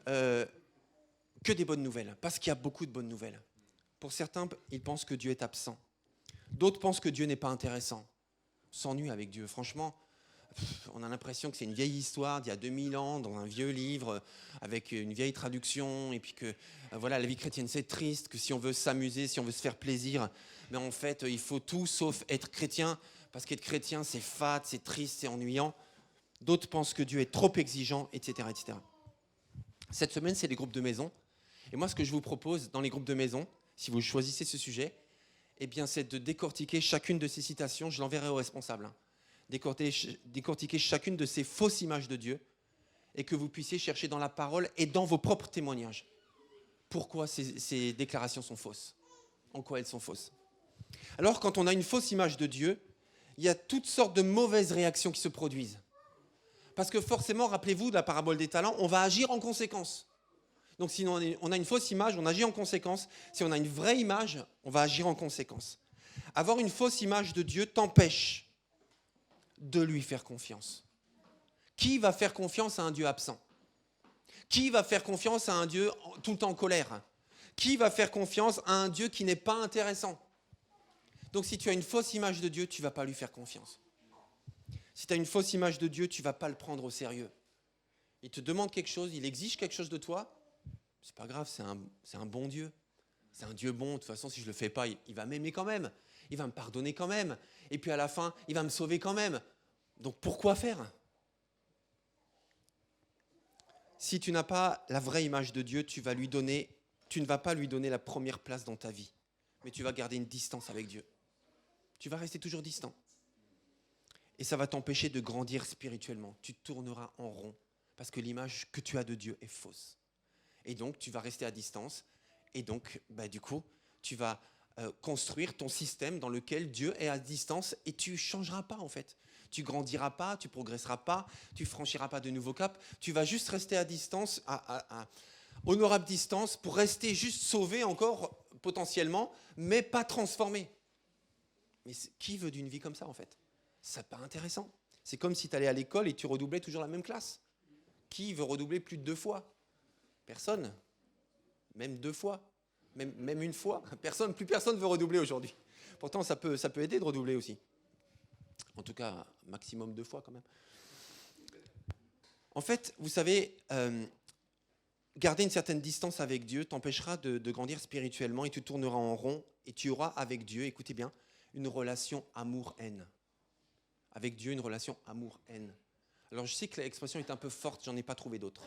[SPEAKER 3] Que des bonnes nouvelles, parce qu'il y a beaucoup de bonnes nouvelles. Pour certains, ils pensent que Dieu est absent. D'autres pensent que Dieu n'est pas intéressant. On s'ennuie avec Dieu. Franchement, on a l'impression que c'est une vieille histoire d'il y a 2000 ans, dans un vieux livre, avec une vieille traduction, et puis que la vie chrétienne, c'est triste, que si on veut s'amuser, si on veut se faire plaisir, mais en fait, il faut tout sauf être chrétien, parce qu'être chrétien, c'est fade, c'est triste, c'est ennuyant. D'autres pensent que Dieu est trop exigeant, etc., etc. Cette semaine, c'est les groupes de maison. Et moi, ce que je vous propose dans les groupes de maison, si vous choisissez ce sujet, c'est de décortiquer chacune de ces citations. Je l'enverrai aux responsables. Décortiquer chacune de ces fausses images de Dieu et que vous puissiez chercher dans la parole et dans vos propres témoignages. Pourquoi ces déclarations sont fausses ? En quoi elles sont fausses ? Alors, quand on a une fausse image de Dieu, il y a toutes sortes de mauvaises réactions qui se produisent. Parce que forcément, rappelez-vous de la parabole des talents, on va agir en conséquence. Donc si on a une fausse image, on agit en conséquence. Si on a une vraie image, on va agir en conséquence. Avoir une fausse image de Dieu t'empêche de lui faire confiance. Qui va faire confiance à un Dieu absent? Qui va faire confiance à un Dieu tout le temps en colère? Qui va faire confiance à un Dieu qui n'est pas intéressant? Donc si tu as une fausse image de Dieu, tu ne vas pas lui faire confiance. Si tu as une fausse image de Dieu, tu ne vas pas le prendre au sérieux. Il te demande quelque chose, il exige quelque chose de toi. C'est pas grave, c'est un bon Dieu. C'est un Dieu bon. De toute façon, si je ne le fais pas, il va m'aimer quand même. Il va me pardonner quand même. Et puis à la fin, il va me sauver quand même. Donc pourquoi faire? Si tu n'as pas la vraie image de Dieu, tu ne vas pas lui donner la première place dans ta vie. Mais tu vas garder une distance avec Dieu. Tu vas rester toujours distant. Et ça va t'empêcher de grandir spirituellement. Tu tourneras en rond parce que l'image que tu as de Dieu est fausse. Et donc, tu vas rester à distance. Et donc, du coup, tu vas construire ton système dans lequel Dieu est à distance et tu ne changeras pas en fait. Tu ne grandiras pas, tu ne progresseras pas, tu ne franchiras pas de nouveaux caps. Tu vas juste rester à distance, à honorable distance, pour rester juste sauvé encore potentiellement, mais pas transformé. Mais qui veut d'une vie comme ça en fait? C'est pas intéressant. C'est comme si tu allais à l'école et tu redoublais toujours la même classe. Qui veut redoubler plus de 2 fois? Personne. Même 2 fois. Même une fois. Plus personne veut redoubler aujourd'hui. Pourtant, ça peut aider de redoubler aussi. En tout cas, maximum 2 fois quand même. En fait, vous savez, garder une certaine distance avec Dieu t'empêchera de grandir spirituellement et tu tourneras en rond et tu auras avec Dieu, écoutez bien, une relation amour-haine. Avec Dieu, une relation amour-haine. Alors, je sais que l'expression est un peu forte, j'en ai pas trouvé d'autre.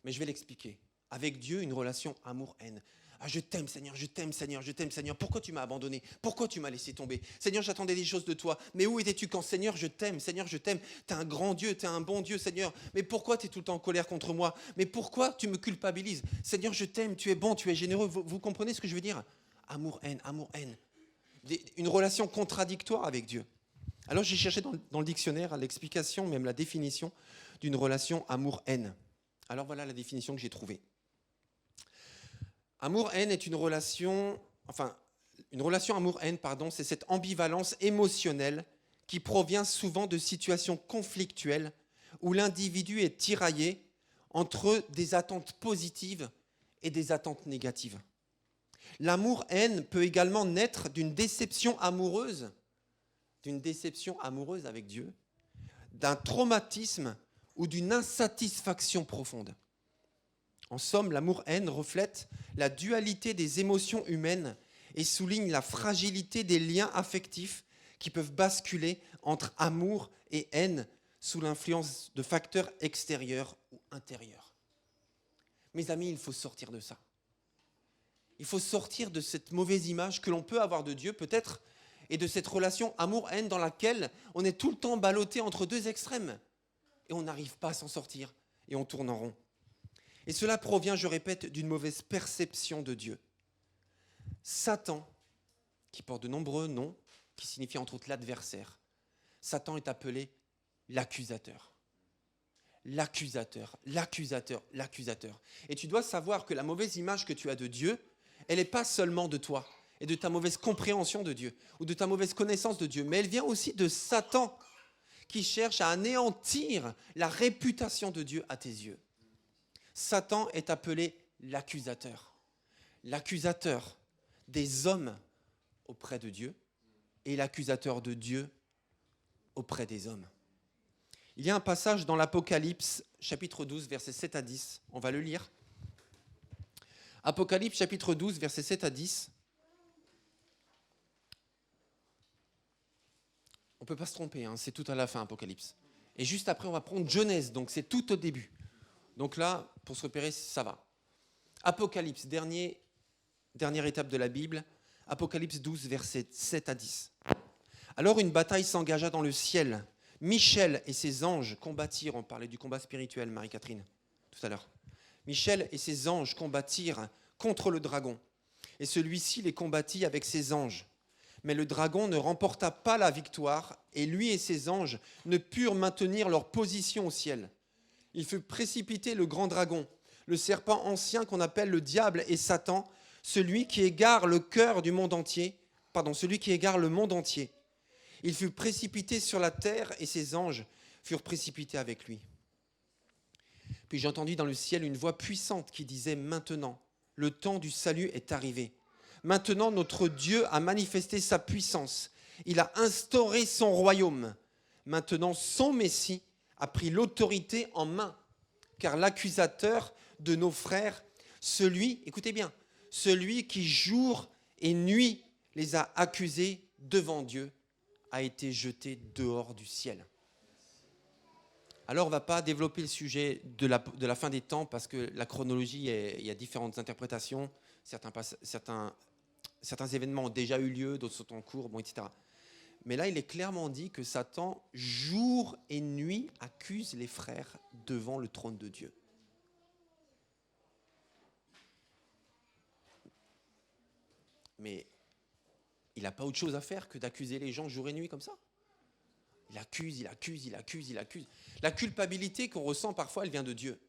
[SPEAKER 3] Mais je vais l'expliquer. Avec Dieu, une relation amour-haine. Ah, je t'aime, Seigneur, je t'aime, Seigneur, je t'aime, Seigneur. Pourquoi tu m'as abandonné? Pourquoi tu m'as laissé tomber? Seigneur, j'attendais des choses de toi. Mais où étais-tu quand? Seigneur, je t'aime, Seigneur, je t'aime. Tu es un grand Dieu, tu es un bon Dieu, Seigneur. Mais pourquoi tu es tout le temps en colère contre moi? Mais pourquoi tu me culpabilises? Seigneur, je t'aime, tu es bon, tu es généreux. Vous comprenez ce que je veux dire? Amour-haine, amour-haine. Une relation contradictoire avec Dieu. Alors j'ai cherché dans le dictionnaire l'explication, même la définition d'une relation amour-haine. Alors voilà la définition que j'ai trouvée. Amour-haine est une relation amour-haine, c'est cette ambivalence émotionnelle qui provient souvent de situations conflictuelles où l'individu est tiraillé entre des attentes positives et des attentes négatives. L'amour-haine peut également naître d'une déception amoureuse avec Dieu, d'un traumatisme ou d'une insatisfaction profonde. En somme, l'amour-haine reflète la dualité des émotions humaines et souligne la fragilité des liens affectifs qui peuvent basculer entre amour et haine sous l'influence de facteurs extérieurs ou intérieurs. Mes amis, il faut sortir de ça. Il faut sortir de cette mauvaise image que l'on peut avoir de Dieu, peut-être, et de cette relation amour-haine dans laquelle on est tout le temps ballotté entre 2 extrêmes. Et on n'arrive pas à s'en sortir, et on tourne en rond. Et cela provient, je répète, d'une mauvaise perception de Dieu. Satan, qui porte de nombreux noms, qui signifie entre autres l'adversaire, Satan est appelé l'accusateur. L'accusateur, l'accusateur, l'accusateur. Et tu dois savoir que la mauvaise image que tu as de Dieu, elle n'est pas seulement de toi et de ta mauvaise compréhension de Dieu ou de ta mauvaise connaissance de Dieu, mais elle vient aussi de Satan qui cherche à anéantir la réputation de Dieu à tes yeux. Satan est appelé l'accusateur des hommes auprès de Dieu et l'accusateur de Dieu auprès des hommes. Il y a un passage dans l'Apocalypse, chapitre 12, versets 7 à 10. On va le lire. Apocalypse, chapitre 12, versets 7 à 10. On ne peut pas se tromper, c'est tout à la fin, Apocalypse. Et juste après, on va prendre Genèse, donc c'est tout au début. Donc là, pour se repérer, ça va. Apocalypse, dernière étape de la Bible, Apocalypse 12, versets 7 à 10. Alors une bataille s'engagea dans le ciel. Michel et ses anges combattirent, on parlait du combat spirituel, Marie-Catherine, tout à l'heure. Michel et ses anges combattirent contre le dragon, et celui-ci les combattit avec ses anges. Mais le dragon ne remporta pas la victoire et lui et ses anges ne purent maintenir leur position au ciel. Il fut précipité le grand dragon, le serpent ancien qu'on appelle le diable et Satan, celui qui égare le cœur du monde entier, celui qui égare le monde entier. Il fut précipité sur la terre et ses anges furent précipités avec lui. Puis j'ai entendu dans le ciel une voix puissante qui disait « Maintenant, le temps du salut est arrivé. Maintenant, notre Dieu a manifesté sa puissance. Il a instauré son royaume. Maintenant, son Messie a pris l'autorité en main. Car l'accusateur de nos frères, écoutez bien, celui qui jour et nuit les a accusés devant Dieu, a été jeté dehors du ciel. » Alors, on ne va pas développer le sujet de la fin des temps parce que la chronologie, il y a différentes interprétations. Certains événements ont déjà eu lieu, d'autres sont en cours, etc. Mais là, il est clairement dit que Satan, jour et nuit, accuse les frères devant le trône de Dieu. Mais il n'a pas autre chose à faire que d'accuser les gens jour et nuit comme ça. Il accuse. La culpabilité qu'on ressent parfois, elle vient de Dieu.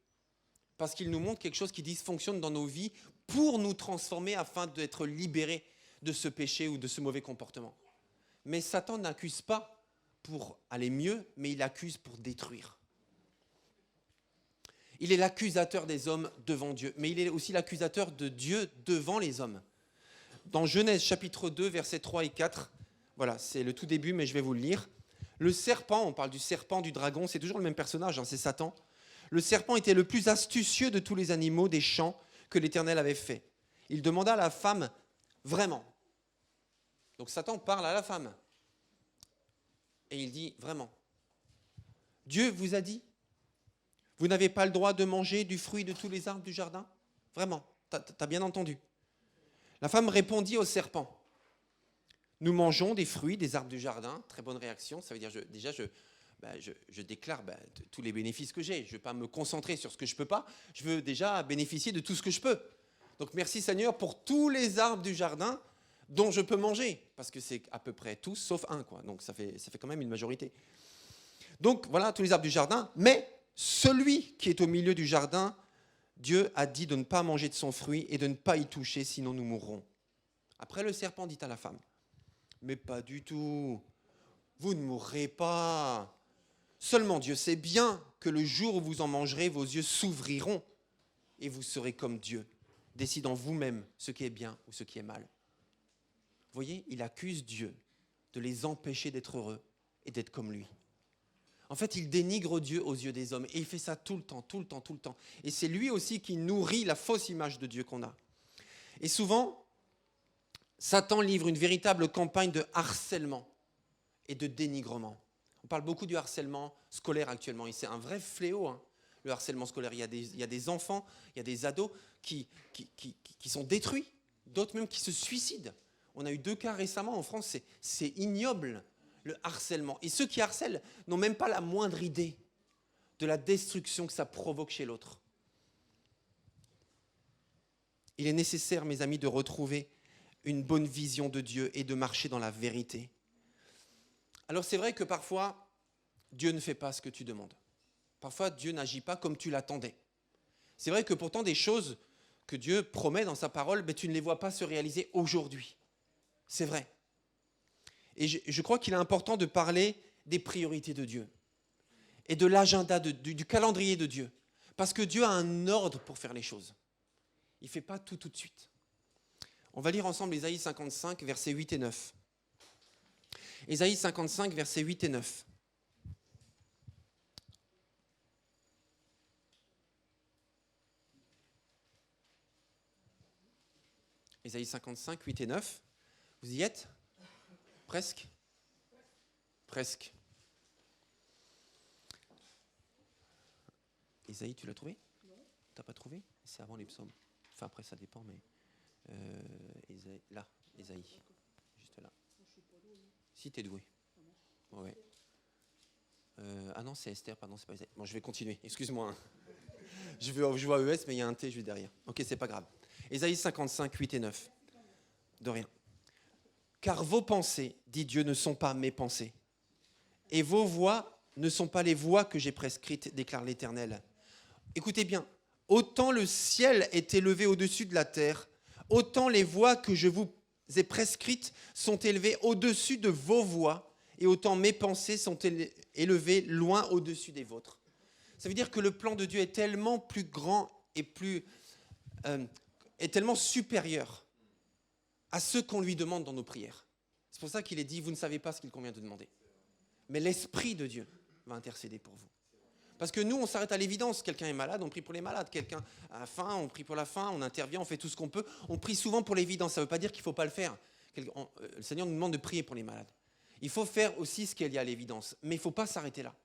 [SPEAKER 3] Parce qu'il nous montre quelque chose qui dysfonctionne dans nos vies pour nous transformer afin d'être libérés de ce péché ou de ce mauvais comportement. Mais Satan n'accuse pas pour aller mieux, mais il accuse pour détruire. Il est l'accusateur des hommes devant Dieu, mais il est aussi l'accusateur de Dieu devant les hommes. Dans Genèse chapitre 2, versets 3 et 4, voilà, c'est le tout début, mais je vais vous le lire. Le serpent, on parle du serpent, du dragon, c'est toujours le même personnage, c'est Satan. Le serpent était le plus astucieux de tous les animaux des champs que l'Éternel avait fait. Il demanda à la femme, vraiment. Donc Satan parle à la femme. Et il dit, vraiment. Dieu vous a dit, vous n'avez pas le droit de manger du fruit de tous les arbres du jardin? Vraiment, t'as bien entendu. La femme répondit au serpent. Nous mangeons des fruits des arbres du jardin. Très bonne réaction. Ça veut dire, je déclare tous les bénéfices que j'ai. Je ne veux pas me concentrer sur ce que je ne peux pas. Je veux déjà bénéficier de tout ce que je peux. Donc merci Seigneur pour tous les arbres du jardin dont je peux manger. Parce que c'est à peu près tous sauf un, quoi. Donc ça fait quand même une majorité. Donc voilà, tous les arbres du jardin. Mais celui qui est au milieu du jardin, Dieu a dit de ne pas manger de son fruit et de ne pas y toucher, sinon nous mourrons. Après le serpent dit à la femme, mais pas du tout. Vous ne mourrez pas. Seulement Dieu sait bien que le jour où vous en mangerez, vos yeux s'ouvriront et vous serez comme Dieu, décidant vous-même ce qui est bien ou ce qui est mal. Vous voyez, il accuse Dieu de les empêcher d'être heureux et d'être comme lui. En fait, il dénigre Dieu aux yeux des hommes et il fait ça tout le temps. Et c'est lui aussi qui nourrit la fausse image de Dieu qu'on a. Et souvent, Satan livre une véritable campagne de harcèlement et de dénigrement. On parle beaucoup du harcèlement scolaire actuellement et c'est un vrai fléau, le harcèlement scolaire. Il y a des enfants, il y a des ados qui sont détruits, d'autres même qui se suicident. On a eu 2 cas récemment en France, c'est ignoble le harcèlement. Et ceux qui harcèlent n'ont même pas la moindre idée de la destruction que ça provoque chez l'autre. Il est nécessaire, mes amis, de retrouver une bonne vision de Dieu et de marcher dans la vérité. Alors c'est vrai que parfois, Dieu ne fait pas ce que tu demandes. Parfois, Dieu n'agit pas comme tu l'attendais. C'est vrai que pourtant, des choses que Dieu promet dans sa parole, tu ne les vois pas se réaliser aujourd'hui. C'est vrai. Et je crois qu'il est important de parler des priorités de Dieu et de l'agenda, du calendrier de Dieu. Parce que Dieu a un ordre pour faire les choses. Il ne fait pas tout de suite. On va lire ensemble Ésaïe 55, versets 8 et 9. Ésaïe 55, versets 8 et 9. Ésaïe 55, 8 et 9. Vous y êtes ? Presque ? Presque. Ésaïe, tu l'as trouvé ? Non. Tu n'as pas trouvé ? C'est avant les psaumes. Enfin, après, ça dépend, mais... Ésaïe, là, Ésaïe. Juste là. Si, t'es doué. Ouais. Ah non, c'est Esther, pardon, c'est pas Ésaïe. Bon, je vais continuer, excuse-moi. Je vois ES, mais il y a un T juste derrière. Ok, c'est pas grave. Ésaïe 55, 8 et 9. De rien. Car vos pensées, dit Dieu, ne sont pas mes pensées. Et vos voies ne sont pas les voies que j'ai prescrites, déclare l'Éternel. Écoutez bien, autant le ciel est élevé au-dessus de la terre, autant les voies que je vous ai prescrites sont élevées au-dessus de vos voies, et autant mes pensées sont élevées loin au-dessus des vôtres. Ça veut dire que le plan de Dieu est tellement plus grand et est tellement supérieur à ce qu'on lui demande dans nos prières. C'est pour ça qu'il est dit, vous ne savez pas ce qu'il convient de demander. Mais l'Esprit de Dieu va intercéder pour vous. Parce que nous, on s'arrête à l'évidence. Quelqu'un est malade, on prie pour les malades. Quelqu'un a faim, on prie pour la faim, on intervient, on fait tout ce qu'on peut. On prie souvent pour l'évidence. Ça ne veut pas dire qu'il ne faut pas le faire. Le Seigneur nous demande de prier pour les malades. Il faut faire aussi ce qu'il y a à l'évidence. Mais il ne faut pas s'arrêter là.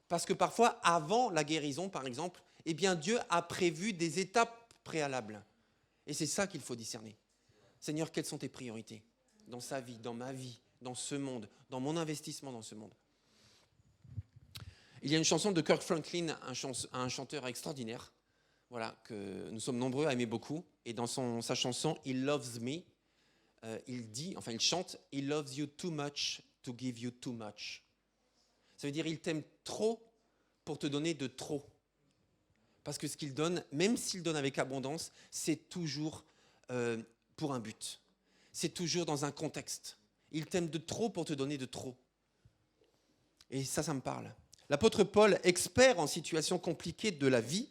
[SPEAKER 3] Parce que parfois, avant la guérison, par exemple, eh bien, Dieu a prévu des étapes préalables. Et c'est ça qu'il faut discerner. Seigneur, quelles sont tes priorités dans sa vie, dans ma vie, dans ce monde, dans mon investissement dans ce monde? Il y a une chanson de Kirk Franklin, un chanteur extraordinaire, voilà, que nous sommes nombreux à aimer beaucoup. Et dans sa chanson « He loves me », il chante « He loves you too much to give you too much ». Ça veut dire il t'aime trop pour te donner de trop. Parce que ce qu'il donne, même s'il donne avec abondance, c'est toujours pour un but. C'est toujours dans un contexte. Il t'aime de trop pour te donner de trop. Et ça me parle. L'apôtre Paul, expert en situations compliquées de la vie,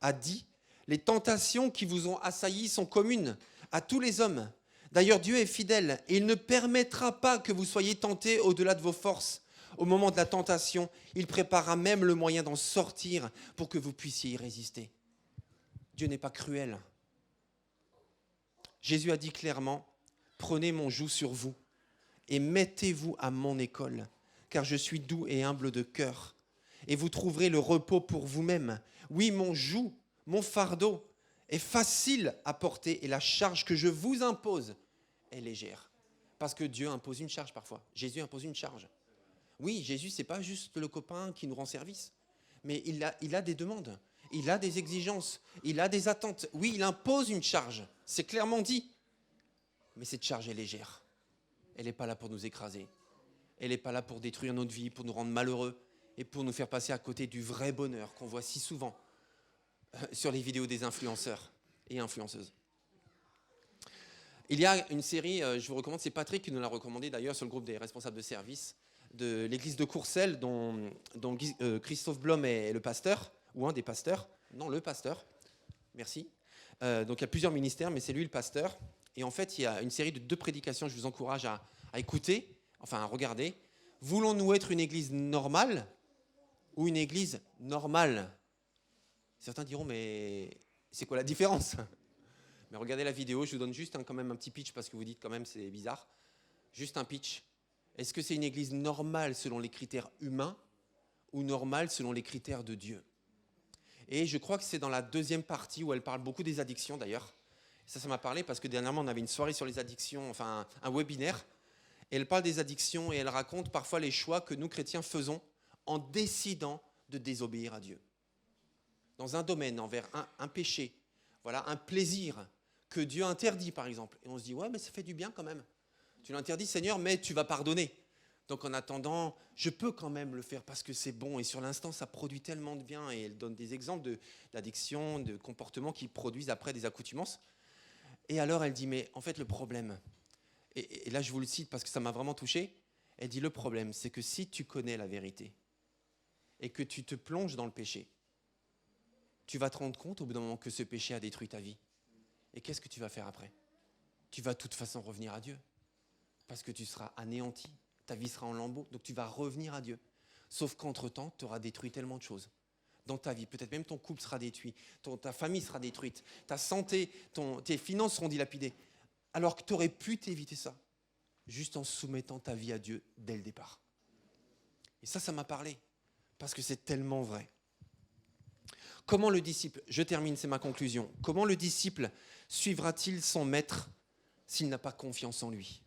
[SPEAKER 3] a dit « Les tentations qui vous ont assaillis sont communes à tous les hommes. D'ailleurs, Dieu est fidèle et il ne permettra pas que vous soyez tentés au-delà de vos forces. Au moment de la tentation, il préparera même le moyen d'en sortir pour que vous puissiez y résister. » Dieu n'est pas cruel. Jésus a dit clairement « Prenez mon joug sur vous et mettez-vous à mon école, car je suis doux et humble de cœur. Et vous trouverez le repos pour vous-même. Oui, mon joug, mon fardeau est facile à porter et la charge que je vous impose est légère. » Parce que Dieu impose une charge parfois. Jésus impose une charge. Oui, Jésus, ce n'est pas juste le copain qui nous rend service, mais il a des demandes, il a des exigences, il a des attentes. Oui, il impose une charge, c'est clairement dit. Mais cette charge est légère. Elle n'est pas là pour nous écraser. Elle n'est pas là pour détruire notre vie, pour nous rendre malheureux et pour nous faire passer à côté du vrai bonheur qu'on voit si souvent sur les vidéos des influenceurs et influenceuses. Il y a une série, je vous recommande, c'est Patrick qui nous l'a recommandé d'ailleurs sur le groupe des responsables de service de l'église de Courcelles dont Christophe Blom est le pasteur, ou un des pasteurs. Non, le pasteur. Merci. Donc il y a plusieurs ministères, mais c'est lui le pasteur. Et en fait, il y a une série de 2 prédications, je vous encourage à écouter, enfin à regarder. Voulons-nous être une église normale ou une église normale? Certains diront, mais c'est quoi la différence? Mais regardez la vidéo, je vous donne juste quand même un petit pitch parce que vous dites quand même c'est bizarre. Juste un pitch. Est-ce que c'est une église normale selon les critères humains ou normale selon les critères de Dieu? Et je crois que c'est dans la 2e partie où elle parle beaucoup des addictions d'ailleurs. Ça m'a parlé parce que dernièrement on avait une soirée sur les addictions, enfin un webinaire. Et elle parle des addictions et elle raconte parfois les choix que nous chrétiens faisons en décidant de désobéir à Dieu. Dans un domaine, envers un péché, voilà, un plaisir que Dieu interdit par exemple. Et on se dit, ouais mais ça fait du bien quand même. Tu l'interdis Seigneur, mais tu vas pardonner. Donc en attendant, je peux quand même le faire parce que c'est bon. Et sur l'instant, ça produit tellement de bien. Et elle donne des exemples d'addiction, de comportements qui produisent après des accoutumances. Et alors elle dit, mais en fait le problème, et là je vous le cite parce que ça m'a vraiment touché, elle dit le problème c'est que si tu connais la vérité et que tu te plonges dans le péché, tu vas te rendre compte au bout d'un moment que ce péché a détruit ta vie. Et qu'est-ce que tu vas faire après? Tu vas de toute façon revenir à Dieu. Parce que tu seras anéanti, ta vie sera en lambeaux, donc tu vas revenir à Dieu. Sauf qu'entre-temps, tu auras détruit tellement de choses dans ta vie. Peut-être même ton couple sera détruit, ta famille sera détruite, ta santé, tes finances seront dilapidées. Alors que tu aurais pu t'éviter ça, juste en soumettant ta vie à Dieu dès le départ. Et ça m'a parlé, parce que c'est tellement vrai. Comment le disciple, je termine, c'est ma conclusion, comment le disciple suivra-t-il son maître s'il n'a pas confiance en lui?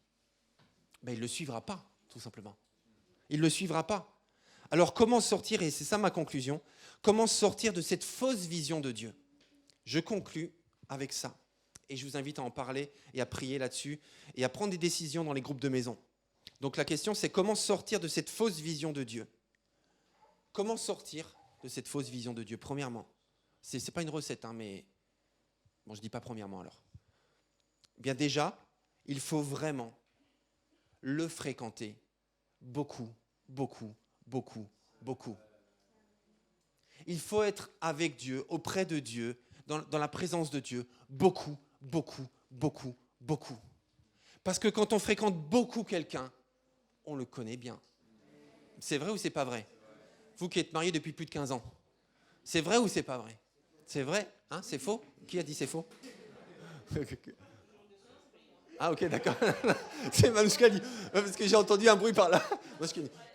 [SPEAKER 3] Ben, il ne le suivra pas, tout simplement. Il ne le suivra pas. Alors comment sortir, et c'est ça ma conclusion, comment sortir de cette fausse vision de Dieu? Je conclus avec ça. Et je vous invite à en parler et à prier là-dessus et à prendre des décisions dans les groupes de maison. Donc la question, c'est comment sortir de cette fausse vision de Dieu? Comment sortir de cette fausse vision de Dieu? Premièrement, ce n'est pas une recette, hein, mais bon, je ne dis pas premièrement alors. Bien déjà, il faut vraiment le fréquenter beaucoup, beaucoup, beaucoup, beaucoup. Il faut être avec Dieu, auprès de Dieu, dans la présence de Dieu, beaucoup, beaucoup, beaucoup, beaucoup. Parce que quand on fréquente beaucoup quelqu'un, on le connaît bien. C'est vrai ou c'est pas vrai? Vous qui êtes mariés depuis plus de 15 ans, c'est vrai ou c'est pas vrai? C'est vrai, hein? C'est faux? Qui a dit c'est faux? Ah ok, d'accord. C'est Manouchka dit, parce que j'ai entendu un bruit par là.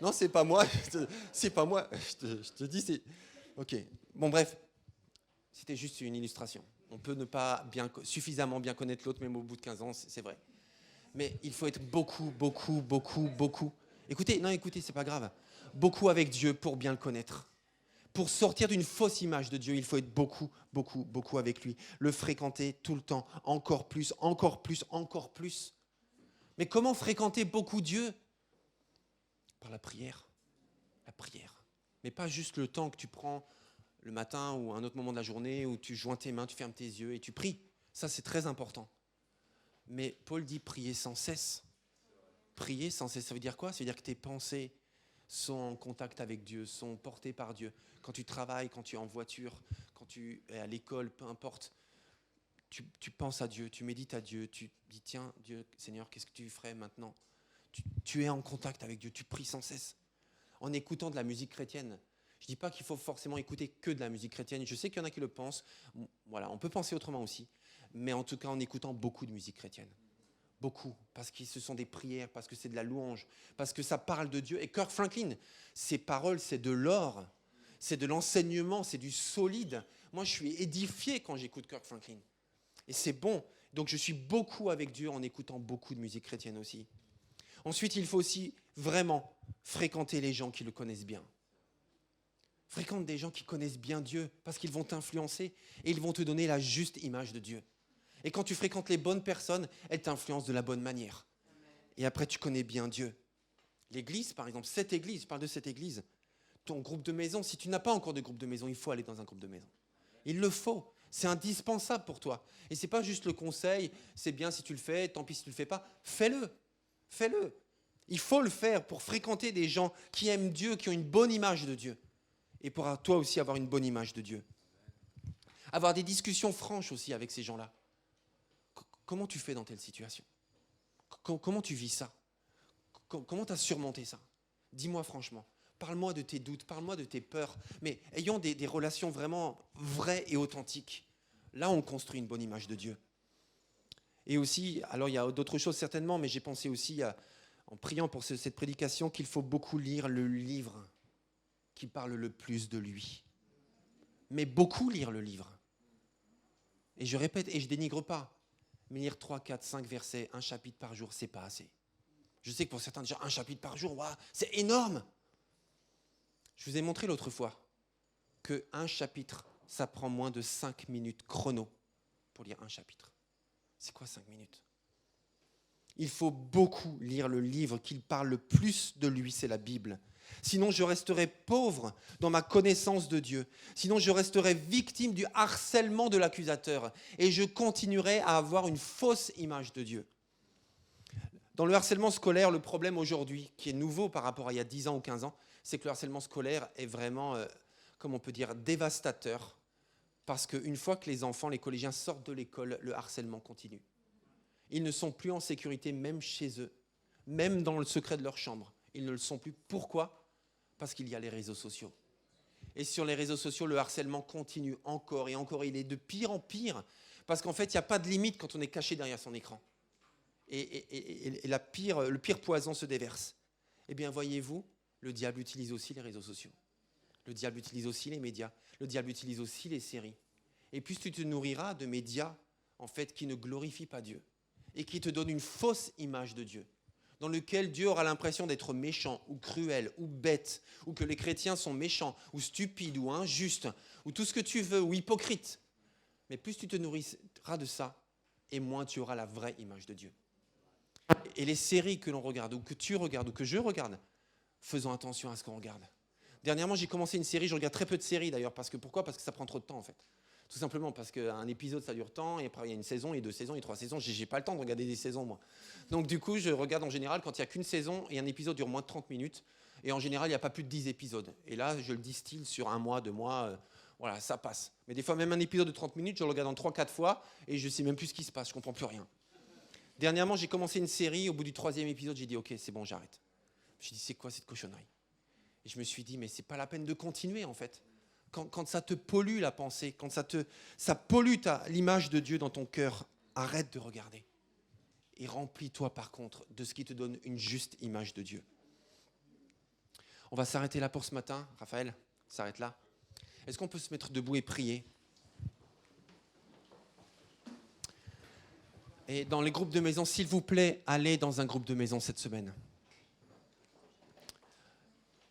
[SPEAKER 3] Non, c'est pas moi, c'est pas moi. Je te dis, c'est... Ok, bon bref, c'était juste une illustration. On peut ne pas suffisamment bien connaître l'autre, même au bout de 15 ans, c'est vrai. Mais il faut être beaucoup, beaucoup, beaucoup, beaucoup. Écoutez, c'est pas grave. Beaucoup avec Dieu pour bien le connaître. Pour sortir d'une fausse image de Dieu, il faut être beaucoup, beaucoup, beaucoup avec lui. Le fréquenter tout le temps, encore plus, encore plus, encore plus. Mais comment fréquenter beaucoup Dieu? Par la prière. La prière. Mais pas juste le temps que tu prends le matin ou à un autre moment de la journée où tu joins tes mains, tu fermes tes yeux et tu pries. Ça, c'est très important. Mais Paul dit prier sans cesse. Prier sans cesse, ça veut dire quoi? Ça veut dire que tes pensées sont en contact avec Dieu, sont portées par Dieu. Quand tu travailles, quand tu es en voiture, quand tu es à l'école, peu importe, tu penses à Dieu, tu médites à Dieu, tu dis tiens, Dieu, Seigneur, qu'est-ce que tu ferais maintenant? Tu es en contact avec Dieu, tu pries sans cesse. En écoutant de la musique chrétienne. Je ne dis pas qu'il faut forcément écouter que de la musique chrétienne. Je sais qu'il y en a qui le pensent. Voilà, on peut penser autrement aussi. Mais en tout cas, en écoutant beaucoup de musique chrétienne. Beaucoup, parce que ce sont des prières, parce que c'est de la louange, parce que ça parle de Dieu. Et Kirk Franklin, ses paroles, c'est de l'or, c'est de l'enseignement, c'est du solide. Moi, je suis édifié quand j'écoute Kirk Franklin. Et c'est bon. Donc, je suis beaucoup avec Dieu en écoutant beaucoup de musique chrétienne aussi. Ensuite, il faut aussi vraiment fréquenter les gens qui le connaissent bien. Fréquente des gens qui connaissent bien Dieu, parce qu'ils vont t'influencer et ils vont te donner la juste image de Dieu. Et quand tu fréquentes les bonnes personnes, elles t'influencent de la bonne manière. Et après, tu connais bien Dieu. L'église, par exemple, cette église, je parle de cette église. Ton groupe de maison, si tu n'as pas encore de groupe de maison, il faut aller dans un groupe de maison. Il le faut. C'est indispensable pour toi. Et ce n'est pas juste le conseil, c'est bien si tu le fais, tant pis si tu ne le fais pas. Fais-le. Fais-le. Il faut le faire pour fréquenter des gens qui aiment Dieu, qui ont une bonne image de Dieu. Et pour toi aussi avoir une bonne image de Dieu. Avoir des discussions franches aussi avec ces gens-là. Comment tu fais dans telle situation? Comment tu vis ça? Comment tu as surmonté ça? Dis-moi franchement. Parle-moi de tes doutes, parle-moi de tes peurs. Mais ayons des relations vraiment vraies et authentiques. Là, on construit une bonne image de Dieu. Et aussi, alors il y a d'autres choses certainement, mais j'ai pensé aussi, en priant pour cette prédication, qu'il faut beaucoup lire le livre qui parle le plus de lui. Mais beaucoup lire le livre. Et je répète, et je dénigre pas. Mais lire 3, 4, 5 versets, un chapitre par jour, c'est pas assez. Je sais que pour certains, déjà un chapitre par jour, waouh, c'est énorme. Je vous ai montré l'autre fois qu'un chapitre, ça prend moins de 5 minutes chrono pour lire un chapitre. C'est quoi 5 minutes? Il faut beaucoup lire le livre qui parle le plus de lui, c'est la Bible. Sinon, je resterai pauvre dans ma connaissance de Dieu. Sinon, je resterai victime du harcèlement de l'accusateur. Et je continuerai à avoir une fausse image de Dieu. Dans le harcèlement scolaire, le problème aujourd'hui, qui est nouveau par rapport à il y a 10 ans ou 15 ans, c'est que le harcèlement scolaire est vraiment, comme on peut dire, dévastateur. Parce qu'une fois que les enfants, les collégiens sortent de l'école, le harcèlement continue. Ils ne sont plus en sécurité, même chez eux, même dans le secret de leur chambre. Ils ne le sont plus. Pourquoi? Parce qu'il y a les réseaux sociaux. Et sur les réseaux sociaux, le harcèlement continue encore et encore. Il est de pire en pire. Parce qu'en fait, il n'y a pas de limite quand on est caché derrière son écran. Et le pire poison se déverse. Eh bien, voyez-vous, le diable utilise aussi les réseaux sociaux. Le diable utilise aussi les médias. Le diable utilise aussi les séries. Et plus tu te nourriras de médias, en fait, qui ne glorifient pas Dieu et qui te donnent une fausse image de Dieu, dans lequel Dieu aura l'impression d'être méchant ou cruel ou bête, ou que les chrétiens sont méchants ou stupides ou injustes, ou tout ce que tu veux, ou hypocrites. Mais plus tu te nourriras de ça, et moins tu auras la vraie image de Dieu. Et les séries que l'on regarde, ou que tu regardes, ou que je regarde, faisons attention à ce qu'on regarde. Dernièrement, j'ai commencé une série, je regarde très peu de séries d'ailleurs, pourquoi ? Parce que ça prend trop de temps en fait. Tout simplement parce qu'un épisode ça dure tant, et après il y a une saison, et 2 saisons, et 3 saisons, j'ai pas le temps de regarder des saisons moi. Donc du coup, je regarde en général quand il n'y a qu'une saison, et un épisode dure moins de 30 minutes, et en général, il n'y a pas plus de 10 épisodes. Et là, je le distille sur 1 mois, 2 mois, voilà, ça passe. Mais des fois, même un épisode de 30 minutes, je le regarde en 3-4 fois, et je ne sais même plus ce qui se passe, je ne comprends plus rien. Dernièrement, j'ai commencé une série, au bout du 3e épisode, j'ai dit, ok, c'est bon, j'arrête. Je me suis dit, c'est quoi cette cochonnerie ? Et je me suis dit, mais c'est pas la peine de continuer en fait. Quand ça te pollue la pensée, quand ça pollue l'image de Dieu dans ton cœur, arrête de regarder. Et remplis-toi par contre de ce qui te donne une juste image de Dieu. On va s'arrêter là pour ce matin. Raphaël, on s'arrête là. Est-ce qu'on peut se mettre debout et prier ? Et dans les groupes de maison, s'il vous plaît, allez dans un groupe de maison cette semaine.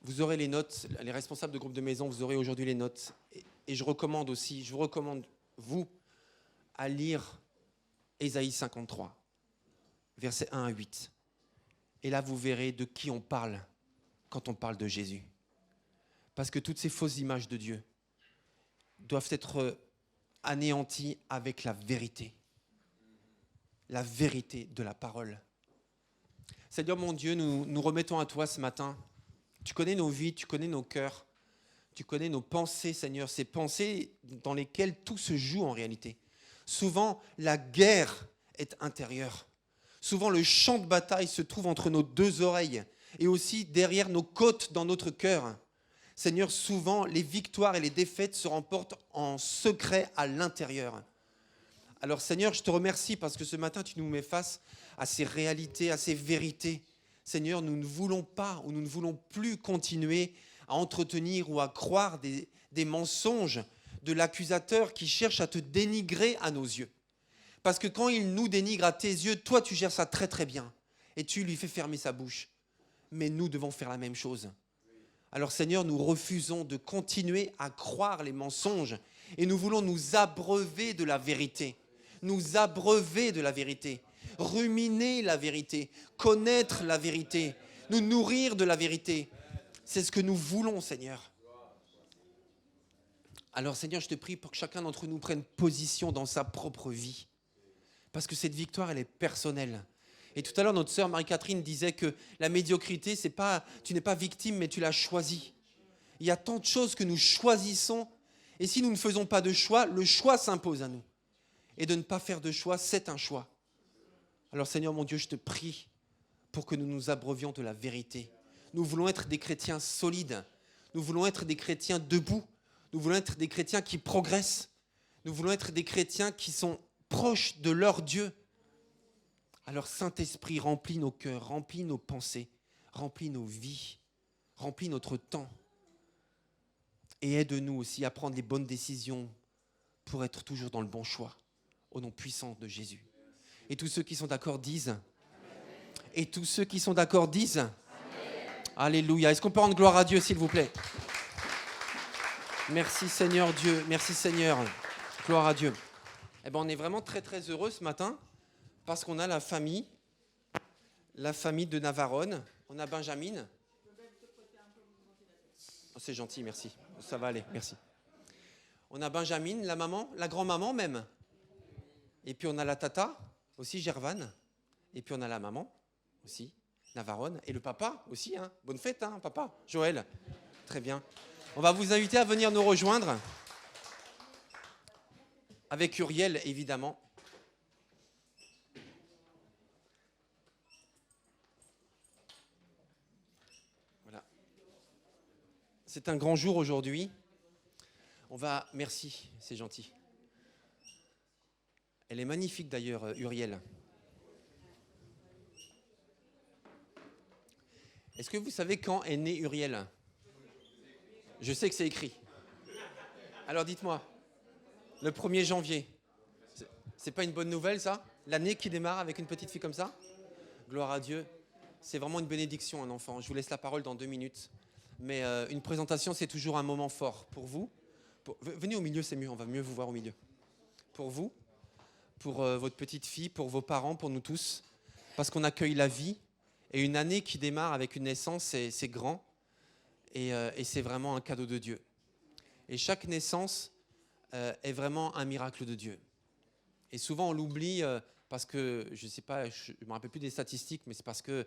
[SPEAKER 3] Vous aurez les notes, les responsables de groupe de maison, vous aurez aujourd'hui les notes. Et je vous recommande, vous, à lire Ésaïe 53, versets 1 à 8. Et là, vous verrez de qui on parle quand on parle de Jésus. Parce que toutes ces fausses images de Dieu doivent être anéanties avec la vérité de la parole. Seigneur mon Dieu, nous remettons à toi ce matin. Tu connais nos vies, tu connais nos cœurs, tu connais nos pensées, Seigneur, ces pensées dans lesquelles tout se joue en réalité. Souvent, la guerre est intérieure. Souvent, le champ de bataille se trouve entre nos 2 oreilles et aussi derrière nos côtes dans notre cœur. Seigneur, souvent, les victoires et les défaites se remportent en secret à l'intérieur. Alors, Seigneur, je te remercie parce que ce matin, tu nous mets face à ces réalités, à ces vérités. Seigneur, nous ne voulons pas ou nous ne voulons plus continuer à entretenir ou à croire des mensonges de l'accusateur qui cherche à te dénigrer à nos yeux. Parce que quand il nous dénigre à tes yeux, toi tu gères ça très très bien et tu lui fais fermer sa bouche. Mais nous devons faire la même chose. Alors Seigneur, nous refusons de continuer à croire les mensonges et nous voulons nous abreuver de la vérité. Nous abreuver de la vérité. Ruminer la vérité, connaître la vérité, nous nourrir de la vérité. C'est ce que nous voulons, Seigneur. Alors, Seigneur, je te prie pour que chacun d'entre nous prenne position dans sa propre vie. Parce que cette victoire, elle est personnelle. Et tout à l'heure, notre sœur Marie-Catherine disait que la médiocrité, c'est pas, tu n'es pas victime, mais tu l'as choisi. Il y a tant de choses que nous choisissons. Et si nous ne faisons pas de choix, le choix s'impose à nous. Et de ne pas faire de choix, c'est un choix. Alors Seigneur mon Dieu, je te prie pour que nous nous abreuvions de la vérité. Nous voulons être des chrétiens solides. Nous voulons être des chrétiens debout. Nous voulons être des chrétiens qui progressent. Nous voulons être des chrétiens qui sont proches de leur Dieu. Alors Saint-Esprit, remplis nos cœurs, remplis nos pensées, remplis nos vies, remplis notre temps. Et aide-nous aussi à prendre les bonnes décisions pour être toujours dans le bon choix. Au nom puissant de Jésus. Et tous ceux qui sont d'accord disent. Et tous ceux qui sont d'accord disent. Amen. Alléluia. Est-ce qu'on peut rendre gloire à Dieu, s'il vous plaît ? Merci Seigneur Dieu. Merci Seigneur. Gloire à Dieu. Eh ben, on est vraiment très très heureux ce matin parce qu'on a la famille de Navarone. On a Benjamin. Oh, c'est gentil, merci. Ça va aller, merci. On a Benjamin, la maman, la grand-maman même. Et puis on a la tata. Aussi Gervane, et puis on a la maman aussi, Navarone, et le papa aussi, hein. Bonne fête, hein, papa, Joël, très bien. On va vous inviter à venir nous rejoindre, avec Uriel évidemment. Voilà. C'est un grand jour aujourd'hui. Merci, c'est gentil. Elle est magnifique d'ailleurs, Uriel. Est-ce que vous savez quand est né Uriel ? Je sais que c'est écrit. Alors dites-moi, le 1er janvier. C'est pas une bonne nouvelle ça ? L'année qui démarre avec une petite fille comme ça ? Gloire à Dieu. C'est vraiment une bénédiction, un enfant. Je vous laisse la parole dans 2 minutes. Mais une présentation, c'est toujours un moment fort pour vous. Venez au milieu, c'est mieux, on va mieux vous voir au milieu. Pour vous, pour votre petite fille, pour vos parents, pour nous tous, parce qu'on accueille la vie. Et une année qui démarre avec une naissance, c'est grand. Et c'est vraiment un cadeau de Dieu. Et chaque naissance est vraiment un miracle de Dieu. Et souvent, on l'oublie parce que, je ne sais pas, je ne me rappelle plus des statistiques, mais c'est parce que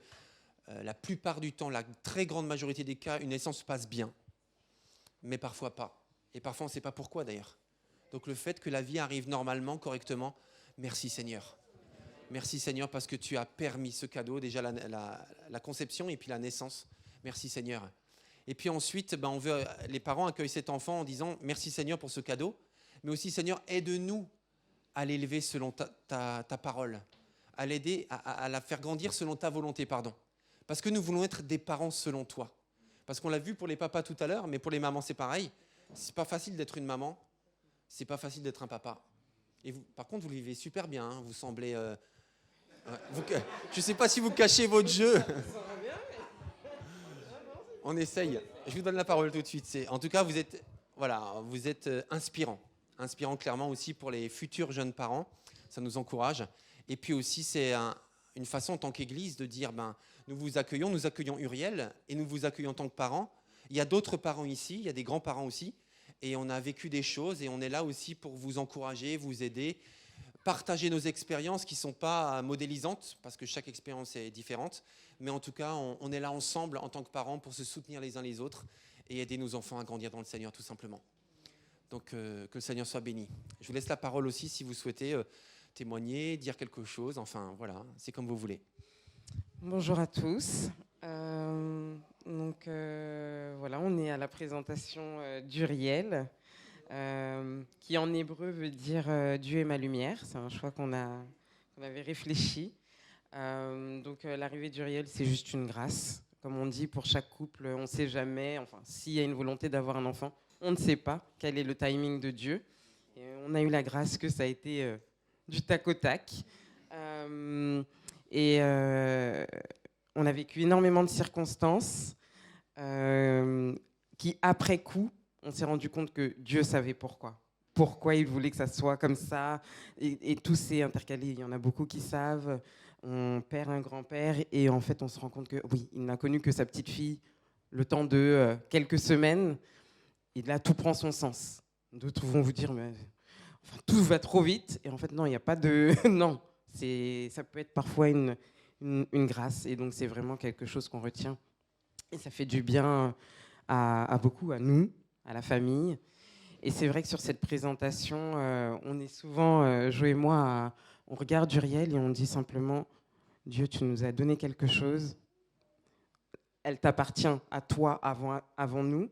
[SPEAKER 3] la plupart du temps, la très grande majorité des cas, une naissance se passe bien. Mais parfois pas. Et parfois, on ne sait pas pourquoi d'ailleurs. Donc le fait que la vie arrive normalement, correctement, merci Seigneur. Merci Seigneur parce que tu as permis ce cadeau, déjà la conception et puis la naissance. Merci Seigneur. Et puis ensuite, les parents accueillent cet enfant en disant merci Seigneur pour ce cadeau, mais aussi Seigneur, aide-nous à l'élever selon ta parole, à l'aider, à la faire grandir selon ta volonté, pardon. Parce que nous voulons être des parents selon toi. Parce qu'on l'a vu pour les papas tout à l'heure, mais pour les mamans c'est pareil. C'est pas facile d'être une maman, c'est pas facile d'être un papa. Et vous, par contre, vous le vivez super bien, hein, vous semblez... je ne sais pas si vous cachez votre jeu. On essaye. Je vous donne la parole tout de suite. En tout cas, vous êtes inspirant. Inspirant clairement aussi pour les futurs jeunes parents. Ça nous encourage. Et puis aussi, c'est une façon en tant qu'Église de dire, nous accueillons Uriel et nous vous accueillons en tant que parents. Il y a d'autres parents ici, il y a des grands-parents aussi. Et on a vécu des choses et on est là aussi pour vous encourager, vous aider, partager nos expériences qui ne sont pas modélisantes parce que chaque expérience est différente. Mais en tout cas, on est là ensemble en tant que parents pour se soutenir les uns les autres et aider nos enfants à grandir dans le Seigneur tout simplement. Donc que le Seigneur soit béni. Je vous laisse la parole aussi si vous souhaitez témoigner, dire quelque chose. Enfin voilà, c'est comme vous voulez.
[SPEAKER 5] Bonjour à tous. Voilà, on est à la présentation d'Uriel, qui en hébreu veut dire Dieu est ma lumière. C'est un choix qu'on avait réfléchi. L'arrivée d'Uriel, c'est juste une grâce. Comme on dit, pour chaque couple, on ne sait jamais. Enfin, s'il y a une volonté d'avoir un enfant, on ne sait pas quel est le timing de Dieu. Et on a eu la grâce que ça a été du tac au tac. On a vécu énormément de circonstances qui, après coup, on s'est rendu compte que Dieu savait pourquoi. Pourquoi il voulait que ça soit comme ça. Et tout s'est intercalé. Il y en a beaucoup qui savent. On perd un grand-père et en fait, on se rend compte que oui, il n'a connu que sa petite fille le temps de quelques semaines. Et là, tout prend son sens. D'autres vont vous dire, mais tout va trop vite. Et en fait, non, il n'y a pas de... non, ça peut être parfois une grâce. Et donc, c'est vraiment quelque chose qu'on retient. Et ça fait du bien à beaucoup, à nous, à la famille. Et c'est vrai que sur cette présentation, on est souvent, Jo et moi, on regarde Uriel et on dit simplement, Dieu, tu nous as donné quelque chose. Elle t'appartient à toi avant nous.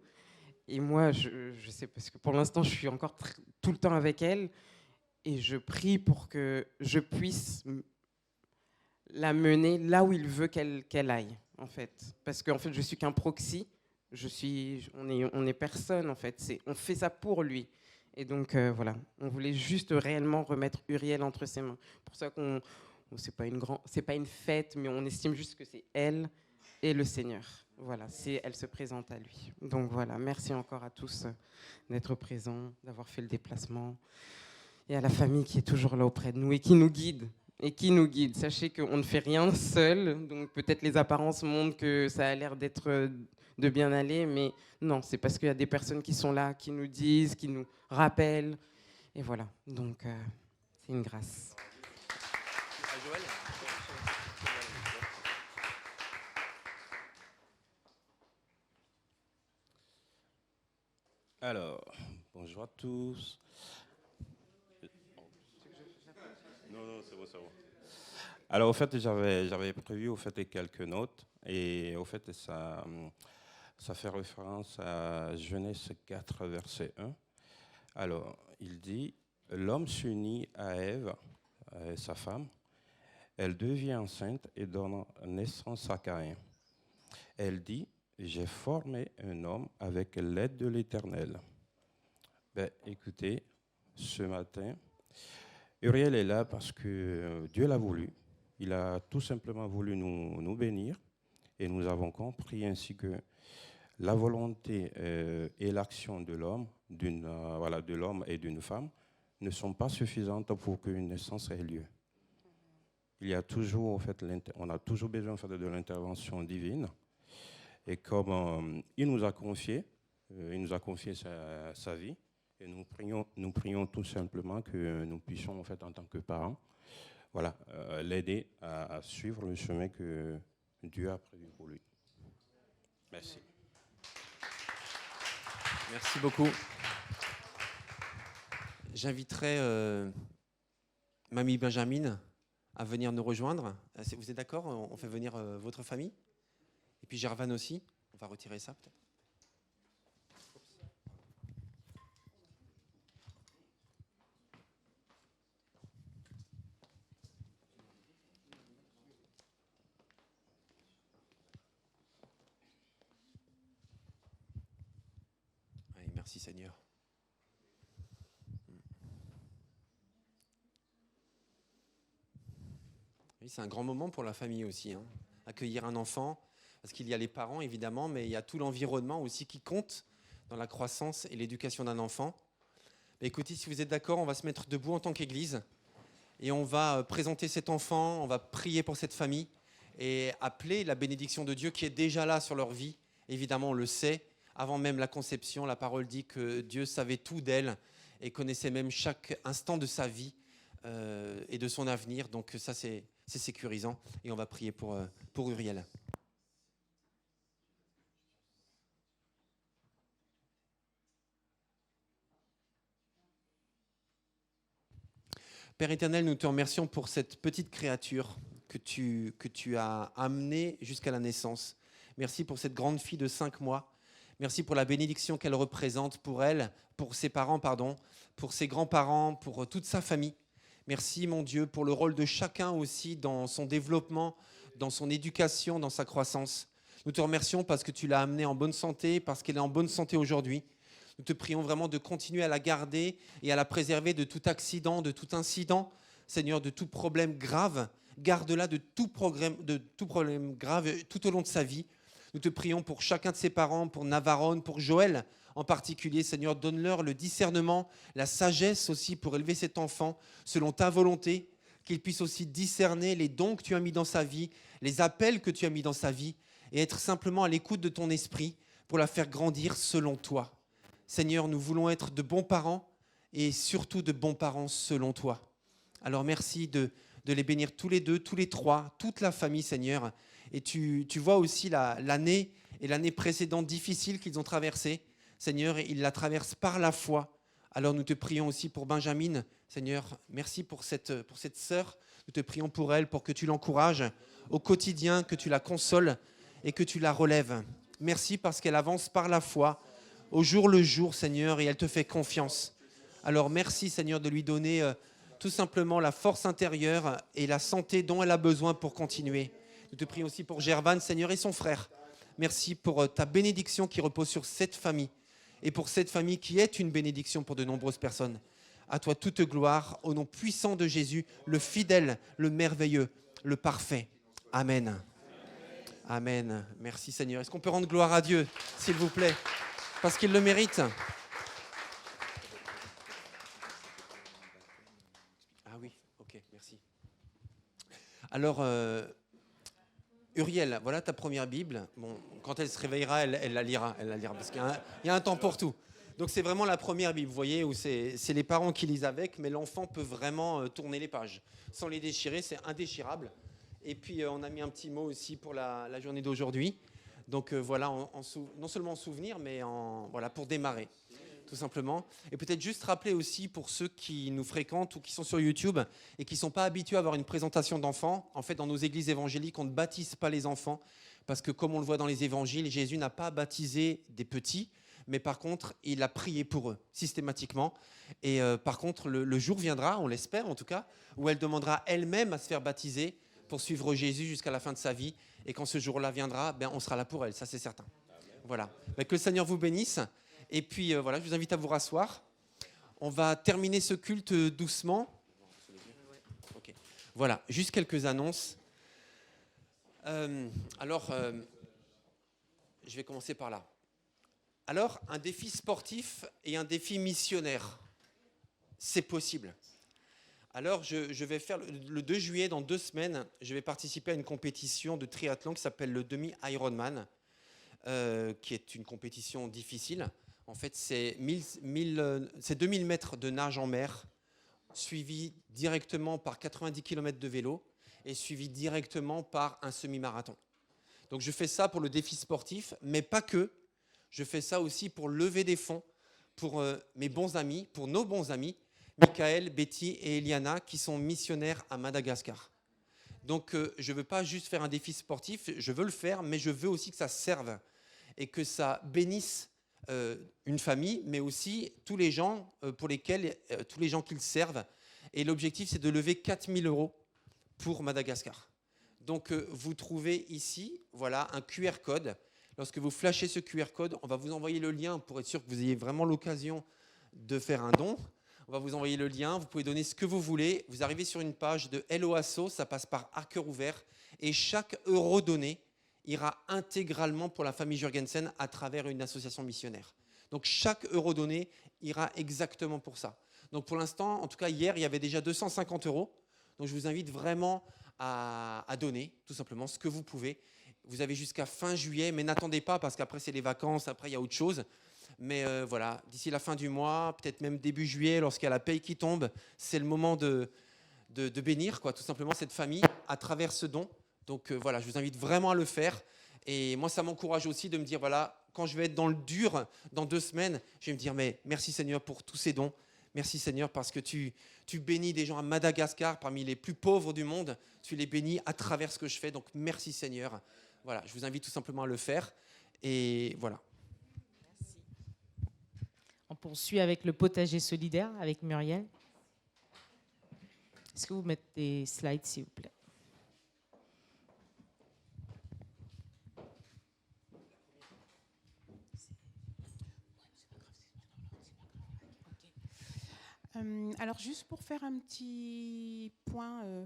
[SPEAKER 5] Et moi, je sais, parce que pour l'instant, je suis encore tout le temps avec elle. Et je prie pour que je puisse la mener là où il veut qu'elle aille, en fait. Parce qu'en fait, je suis qu'un proxy. On est personne, en fait. On fait ça pour lui. Et donc, voilà. On voulait juste réellement remettre Uriel entre ses mains. Pour ça c'est pas une fête, mais on estime juste que c'est elle et le Seigneur. Voilà, elle se présente à lui. Donc voilà, merci encore à tous d'être présents, d'avoir fait le déplacement. Et à la famille qui est toujours là auprès de nous et qui nous guide. Sachez qu'on ne fait rien seul. Donc peut-être les apparences montrent que ça a l'air de bien aller, mais non, c'est parce qu'il y a des personnes qui sont là, qui nous disent, qui nous rappellent. Et voilà, donc c'est une grâce.
[SPEAKER 3] Joël.
[SPEAKER 6] Alors, bonjour à tous. Non, c'est bon. Alors, au fait, j'avais prévu quelques notes et au fait, ça fait référence à Genèse 4, verset 1. Alors, il dit, l'homme s'unit à Ève, sa femme. Elle devient enceinte et donne naissance à Caïn. Elle dit, j'ai formé un homme avec l'aide de l'Éternel. Écoutez, ce matin, Uriel est là parce que Dieu l'a voulu. Il a tout simplement voulu nous bénir et nous avons compris ainsi que la volonté et l'action de l'homme, de l'homme et d'une femme ne sont pas suffisantes pour qu'une naissance ait lieu. Il y a toujours, en fait, on a toujours besoin en fait, de l'intervention divine. Et comme il nous a confié sa vie, et nous prions tout simplement que nous puissions, en fait, en tant que parents, voilà, l'aider à suivre le chemin que Dieu a prévu pour lui. Merci.
[SPEAKER 3] Merci beaucoup. J'inviterai Mamie Benjamin à venir nous rejoindre. Vous êtes d'accord? On fait venir votre famille? Et puis Gervan aussi. On va retirer ça peut-être. Allez, merci Seigneur. Oui, c'est un grand moment pour la famille aussi, hein. Accueillir un enfant, parce qu'il y a les parents évidemment, mais il y a tout l'environnement aussi qui compte dans la croissance et l'éducation d'un enfant. Mais écoutez, si vous êtes d'accord, on va se mettre debout en tant qu'Église et on va présenter cet enfant, on va prier pour cette famille et appeler la bénédiction de Dieu qui est déjà là sur leur vie. Évidemment, on le sait, avant même la conception, la parole dit que Dieu savait tout d'elle et connaissait même chaque instant de sa vie et de son avenir. Donc ça, c'est sécurisant. Et on va prier pour Uriel. Père éternel, nous te remercions pour cette petite créature que tu as amenée jusqu'à la naissance. Merci pour cette grande fille de 5 mois. Merci pour la bénédiction qu'elle représente pour elle, pour ses parents, pour ses grands-parents, pour toute sa famille. Merci, mon Dieu, pour le rôle de chacun aussi dans son développement, dans son éducation, dans sa croissance. Nous te remercions parce que tu l'as amenée en bonne santé, parce qu'elle est en bonne santé aujourd'hui. Nous te prions vraiment de continuer à la garder et à la préserver de tout accident, de tout incident, Seigneur, de tout problème grave. Garde-la de tout problème grave tout au long de sa vie. Nous te prions pour chacun de ses parents, pour Navarone, pour Joël en particulier. Seigneur, donne-leur le discernement, la sagesse aussi pour élever cet enfant selon ta volonté, qu'il puisse aussi discerner les dons que tu as mis dans sa vie, les appels que tu as mis dans sa vie et être simplement à l'écoute de ton esprit pour la faire grandir selon toi. Seigneur, nous voulons être de bons parents et surtout de bons parents selon toi. Alors merci de les bénir tous les deux, tous les trois, toute la famille, Seigneur. Et tu vois aussi l'année et l'année précédente difficile qu'ils ont traversée. Seigneur, ils la traversent par la foi. Alors nous te prions aussi pour Benjamin. Seigneur, merci pour cette sœur. Nous te prions pour elle, pour que tu l'encourages au quotidien, que tu la consoles et que tu la relèves. Merci parce qu'elle avance par la foi, au jour le jour, Seigneur, et elle te fait confiance. Alors merci, Seigneur, de lui donner tout simplement la force intérieure et la santé dont elle a besoin pour continuer. Nous te prions aussi pour Gervan, Seigneur, et son frère. Merci pour ta bénédiction qui repose sur cette famille et pour cette famille qui est une bénédiction pour de nombreuses personnes. À toi toute gloire, au nom puissant de Jésus, le fidèle, le merveilleux, le parfait. Amen. Amen. Merci Seigneur. Est-ce qu'on peut rendre gloire à Dieu, s'il vous plaît, parce qu'il le mérite? Ah oui, ok, merci. Alors, Uriel, voilà ta première Bible. Bon, quand elle se réveillera, elle la lira, parce qu'il y a un temps pour tout. Donc c'est vraiment la première Bible, vous voyez, où c'est les parents qui lisent avec, mais l'enfant peut vraiment tourner les pages sans les déchirer, c'est indéchirable. Et puis on a mis un petit mot aussi pour la journée d'aujourd'hui. Donc voilà, non seulement en souvenir, mais voilà, pour démarrer, tout simplement. Et peut-être juste rappeler aussi pour ceux qui nous fréquentent ou qui sont sur YouTube et qui ne sont pas habitués à avoir une présentation d'enfants. En fait, dans nos églises évangéliques, on ne baptise pas les enfants parce que, comme on le voit dans les évangiles, Jésus n'a pas baptisé des petits, mais par contre, il a prié pour eux, systématiquement. Et par contre, le jour viendra, on l'espère en tout cas, où elle demandera elle-même à se faire baptiser pour suivre Jésus jusqu'à la fin de sa vie. Et quand ce jour-là viendra, ben, on sera là pour elle, ça c'est certain. Voilà. Ben, que le Seigneur vous bénisse. Et puis voilà, je vous invite à vous rasseoir. On va terminer ce culte doucement. Okay. Voilà, juste quelques annonces. Je vais commencer par là. Alors, un défi sportif et un défi missionnaire. c'est possible. Alors, je vais faire le 2 juillet, dans 2 semaines, je vais participer à une compétition de triathlon qui s'appelle le demi-Ironman, qui est une compétition difficile. En fait, c'est 2000 mètres de nage en mer, suivi directement par 90 km de vélo et suivi directement par un semi-marathon. Donc, je fais ça pour le défi sportif, mais pas que. Je fais ça aussi pour lever des fonds pour mes bons amis, pour nos bons amis, Michael, Betty et Eliana, qui sont missionnaires à Madagascar. Donc, je ne veux pas juste faire un défi sportif, je veux le faire, mais je veux aussi que ça serve et que ça bénisse une famille, mais aussi tous les gens tous les gens qui le servent. Et l'objectif, c'est de lever 4 000 € pour Madagascar. Donc, vous trouvez ici, voilà, un QR code. Lorsque vous flashez ce QR code, on va vous envoyer le lien pour être sûr que vous ayez vraiment l'occasion de faire un don. On va vous envoyer le lien, vous pouvez donner ce que vous voulez. Vous arrivez sur une page de Hello Asso, ça passe par À Cœur Ouvert. Et chaque euro donné ira intégralement pour la famille Jurgensen à travers une association missionnaire. Donc chaque euro donné ira exactement pour ça. Donc pour l'instant, en tout cas hier, il y avait déjà 250 €. Donc je vous invite vraiment à donner, tout simplement, ce que vous pouvez. Vous avez jusqu'à fin juillet, mais n'attendez pas parce qu'après c'est les vacances, après il y a autre chose. Mais voilà, d'ici la fin du mois, peut-être même début juillet, lorsqu'il y a la paye qui tombe, c'est le moment de bénir, quoi, tout simplement, cette famille à travers ce don. Donc voilà, je vous invite vraiment à le faire. Et moi, ça m'encourage aussi de me dire, voilà, quand je vais être dans le dur, dans 2 semaines, je vais me dire, mais merci Seigneur pour tous ces dons. Merci Seigneur parce que tu bénis des gens à Madagascar, parmi les plus pauvres du monde. Tu les bénis à travers ce que je fais. Donc merci Seigneur. Voilà, je vous invite tout simplement à le faire. Et voilà.
[SPEAKER 2] Merci. On poursuit avec le potager solidaire avec Muriel. Est-ce que vous mettez des slides, s'il vous plaît?
[SPEAKER 7] Alors, juste pour faire un petit point,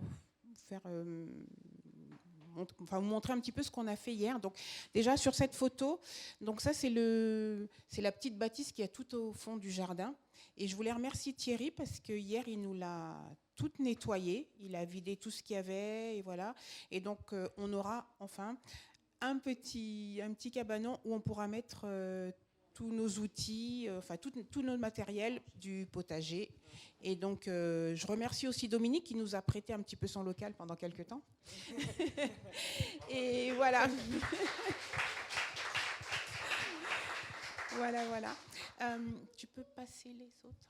[SPEAKER 7] vous montrer un petit peu ce qu'on a fait hier. Donc, déjà sur cette photo, donc ça c'est la petite bâtisse qui est tout au fond du jardin. Et je voulais remercier Thierry parce que hier il nous l'a toute nettoyée, il a vidé tout ce qu'il y avait et voilà. Et donc on aura enfin un petit cabanon où on pourra mettre tous nos outils, tout notre matériel du potager. Et donc, je remercie aussi Dominique qui nous a prêté un petit peu son local pendant quelques temps. Et voilà. Voilà. Tu peux passer les autres?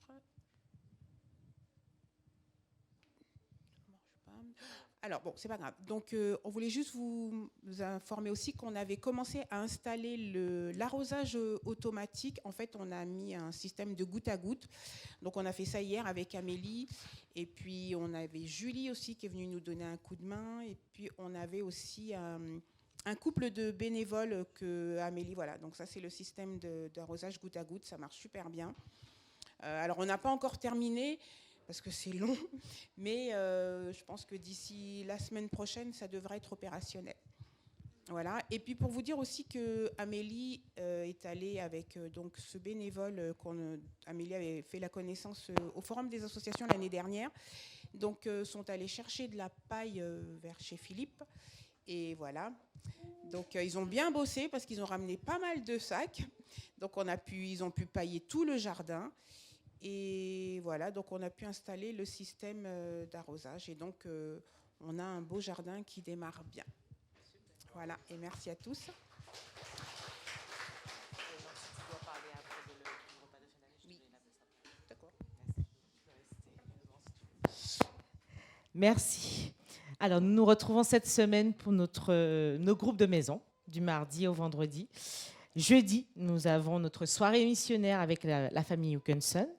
[SPEAKER 7] Alors bon, c'est pas grave. Donc, on voulait juste vous informer aussi qu'on avait commencé à installer l'arrosage automatique. En fait, on a mis un système de goutte à goutte. Donc, on a fait ça hier avec Amélie. Et puis, on avait Julie aussi qui est venue nous donner un coup de main. Et puis, on avait aussi un couple de bénévoles que Amélie. Voilà. Donc, ça, c'est le système d'arrosage goutte à goutte. Ça marche super bien. Alors, on n'a pas encore terminé, parce que c'est long, mais je pense que d'ici la semaine prochaine, ça devrait être opérationnel. Voilà. Et puis pour vous dire aussi que Amélie est allée avec donc ce bénévole Amélie avait fait la connaissance au Forum des associations l'année dernière. Donc sont allés chercher de la paille vers chez Philippe. Et voilà. Donc ils ont bien bossé parce qu'ils ont ramené pas mal de sacs. Donc ils ont pu pailler tout le jardin. Et voilà, donc on a pu installer le système d'arrosage. Et donc, on a un beau jardin qui démarre bien. Voilà, et merci à tous. Oui, d'accord.
[SPEAKER 2] Merci. Alors, nous nous retrouvons cette semaine pour nos groupes de maison, du mardi au vendredi. Jeudi, nous avons notre soirée missionnaire avec la famille Hookinson.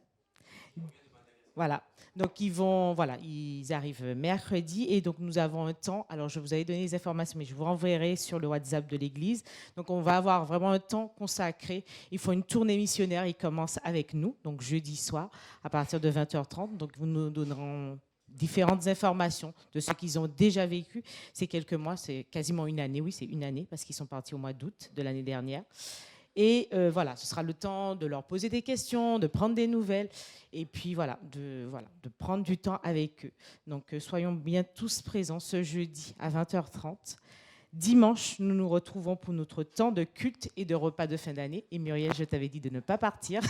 [SPEAKER 2] Voilà, donc ils arrivent mercredi et donc nous avons un temps, alors je vous avais donné les informations mais je vous renverrai sur le WhatsApp de l'église, donc on va avoir vraiment un temps consacré, ils font une tournée missionnaire, ils commencent avec nous, donc jeudi soir à partir de 20h30, donc vous nous donnerons différentes informations de ce qu'ils ont déjà vécu ces quelques mois, c'est quasiment une année, oui c'est une année parce qu'ils sont partis au mois d'août de l'année dernière. Et voilà, ce sera le temps de leur poser des questions, de prendre des nouvelles, et puis voilà, de prendre du temps avec eux. Donc soyons bien tous présents ce jeudi à 20h30. Dimanche, nous nous retrouvons pour notre temps de culte et de repas de fin d'année. Et Muriel, je t'avais dit de ne pas partir,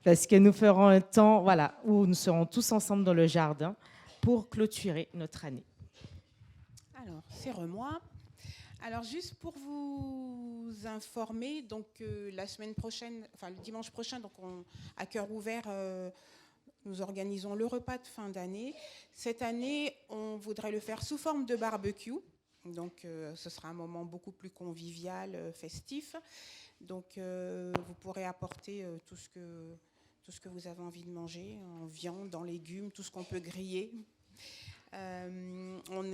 [SPEAKER 2] parce que nous ferons un temps, voilà, où nous serons tous ensemble dans le jardin pour clôturer notre année.
[SPEAKER 7] Alors, c'est moi. Alors, juste pour vous informer, donc la semaine prochaine, enfin le dimanche prochain, donc à cœur ouvert, nous organisons le repas de fin d'année. Cette année, on voudrait le faire sous forme de barbecue. Donc, ce sera un moment beaucoup plus convivial, festif. Donc, vous pourrez apporter tout ce que vous avez envie de manger, en viande, en légumes, tout ce qu'on peut griller. On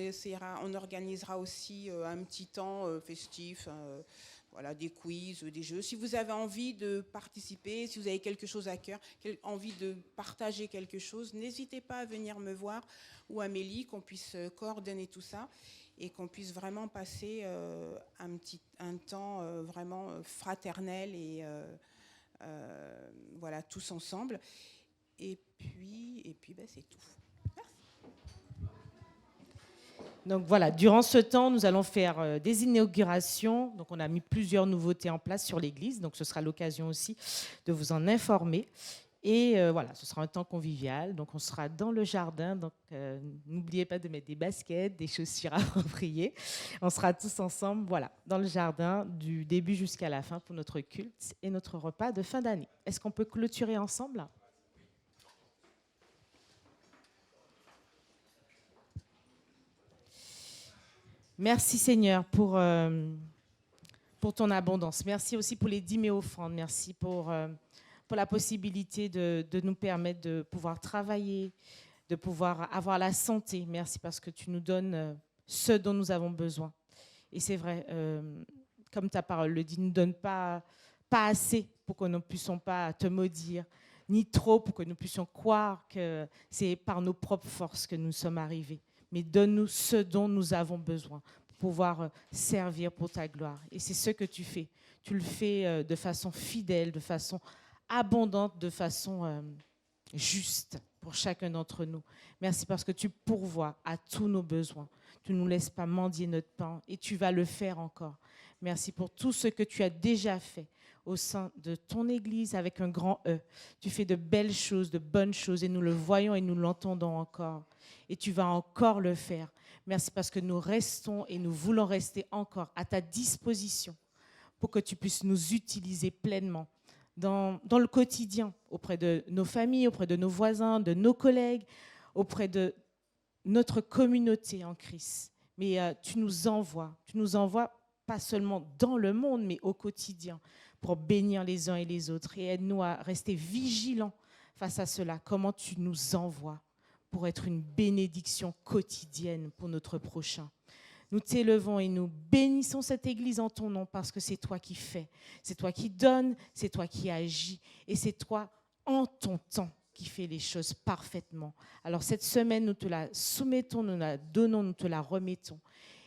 [SPEAKER 7] organisera aussi un petit temps festif, voilà, des quiz, des jeux. Si vous avez envie de participer, si vous avez quelque chose à cœur, envie de partager quelque chose, n'hésitez pas à venir me voir ou à Mélie, qu'on puisse coordonner tout ça et qu'on puisse vraiment passer un temps vraiment fraternel et voilà, tous ensemble. Et puis c'est tout.
[SPEAKER 2] Donc voilà, durant ce temps, nous allons faire des inaugurations. Donc on a mis plusieurs nouveautés en place sur l'église. Donc ce sera l'occasion aussi de vous en informer. Et voilà, ce sera un temps convivial. Donc on sera dans le jardin. Donc n'oubliez pas de mettre des baskets, des chaussures appropriées. On sera tous ensemble, voilà, dans le jardin du début jusqu'à la fin pour notre culte et notre repas de fin d'année. Est-ce qu'on peut clôturer ensemble ? Merci Seigneur pour ton abondance. Merci aussi pour les dîmes et offrandes. Merci pour la possibilité de nous permettre de pouvoir travailler, de pouvoir avoir la santé. Merci parce que tu nous donnes ce dont nous avons besoin. Et c'est vrai, comme ta parole le dit, ne nous donne pas assez pour que nous ne puissions pas te maudire, ni trop pour que nous puissions croire que c'est par nos propres forces que nous sommes arrivés. Mais donne-nous ce dont nous avons besoin pour pouvoir servir pour ta gloire. Et c'est ce que tu fais. Tu le fais de façon fidèle, de façon abondante, de façon juste pour chacun d'entre nous. Merci parce que tu pourvois à tous nos besoins. Tu ne nous laisses pas mendier notre pain et tu vas le faire encore. Merci pour tout ce que tu as déjà fait au sein de ton Église avec un grand E. Tu fais de belles choses, de bonnes choses et nous le voyons et nous l'entendons encore. Et tu vas encore le faire. Merci parce que nous restons et nous voulons rester encore à ta disposition pour que tu puisses nous utiliser pleinement dans le quotidien, auprès de nos familles, auprès de nos voisins, de nos collègues, auprès de notre communauté en Christ. Mais tu nous envoies pas seulement dans le monde, mais au quotidien, pour bénir les uns et les autres. Et aide-nous à rester vigilants face à cela. Comment tu nous envoies pour être une bénédiction quotidienne pour notre prochain. Nous t'élevons et nous bénissons cette Église en ton nom parce que c'est toi qui fais, c'est toi qui donnes, c'est toi qui agis et c'est toi en ton temps qui fais les choses parfaitement. Alors cette semaine, nous te la soumettons, nous la donnons, nous te la remettons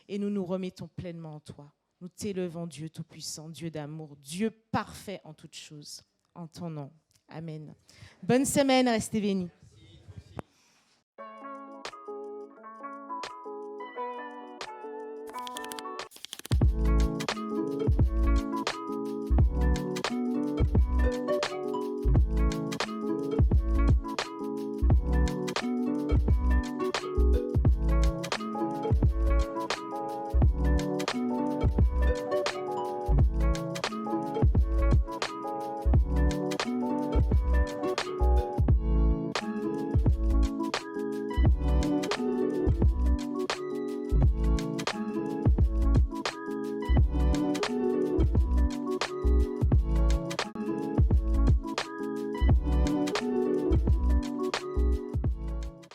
[SPEAKER 2] et nous nous remettons pleinement en toi. Nous t'élevons, Dieu Tout-Puissant, Dieu d'amour, Dieu parfait en toutes choses, en ton nom. Amen. Bonne semaine, restez bénis.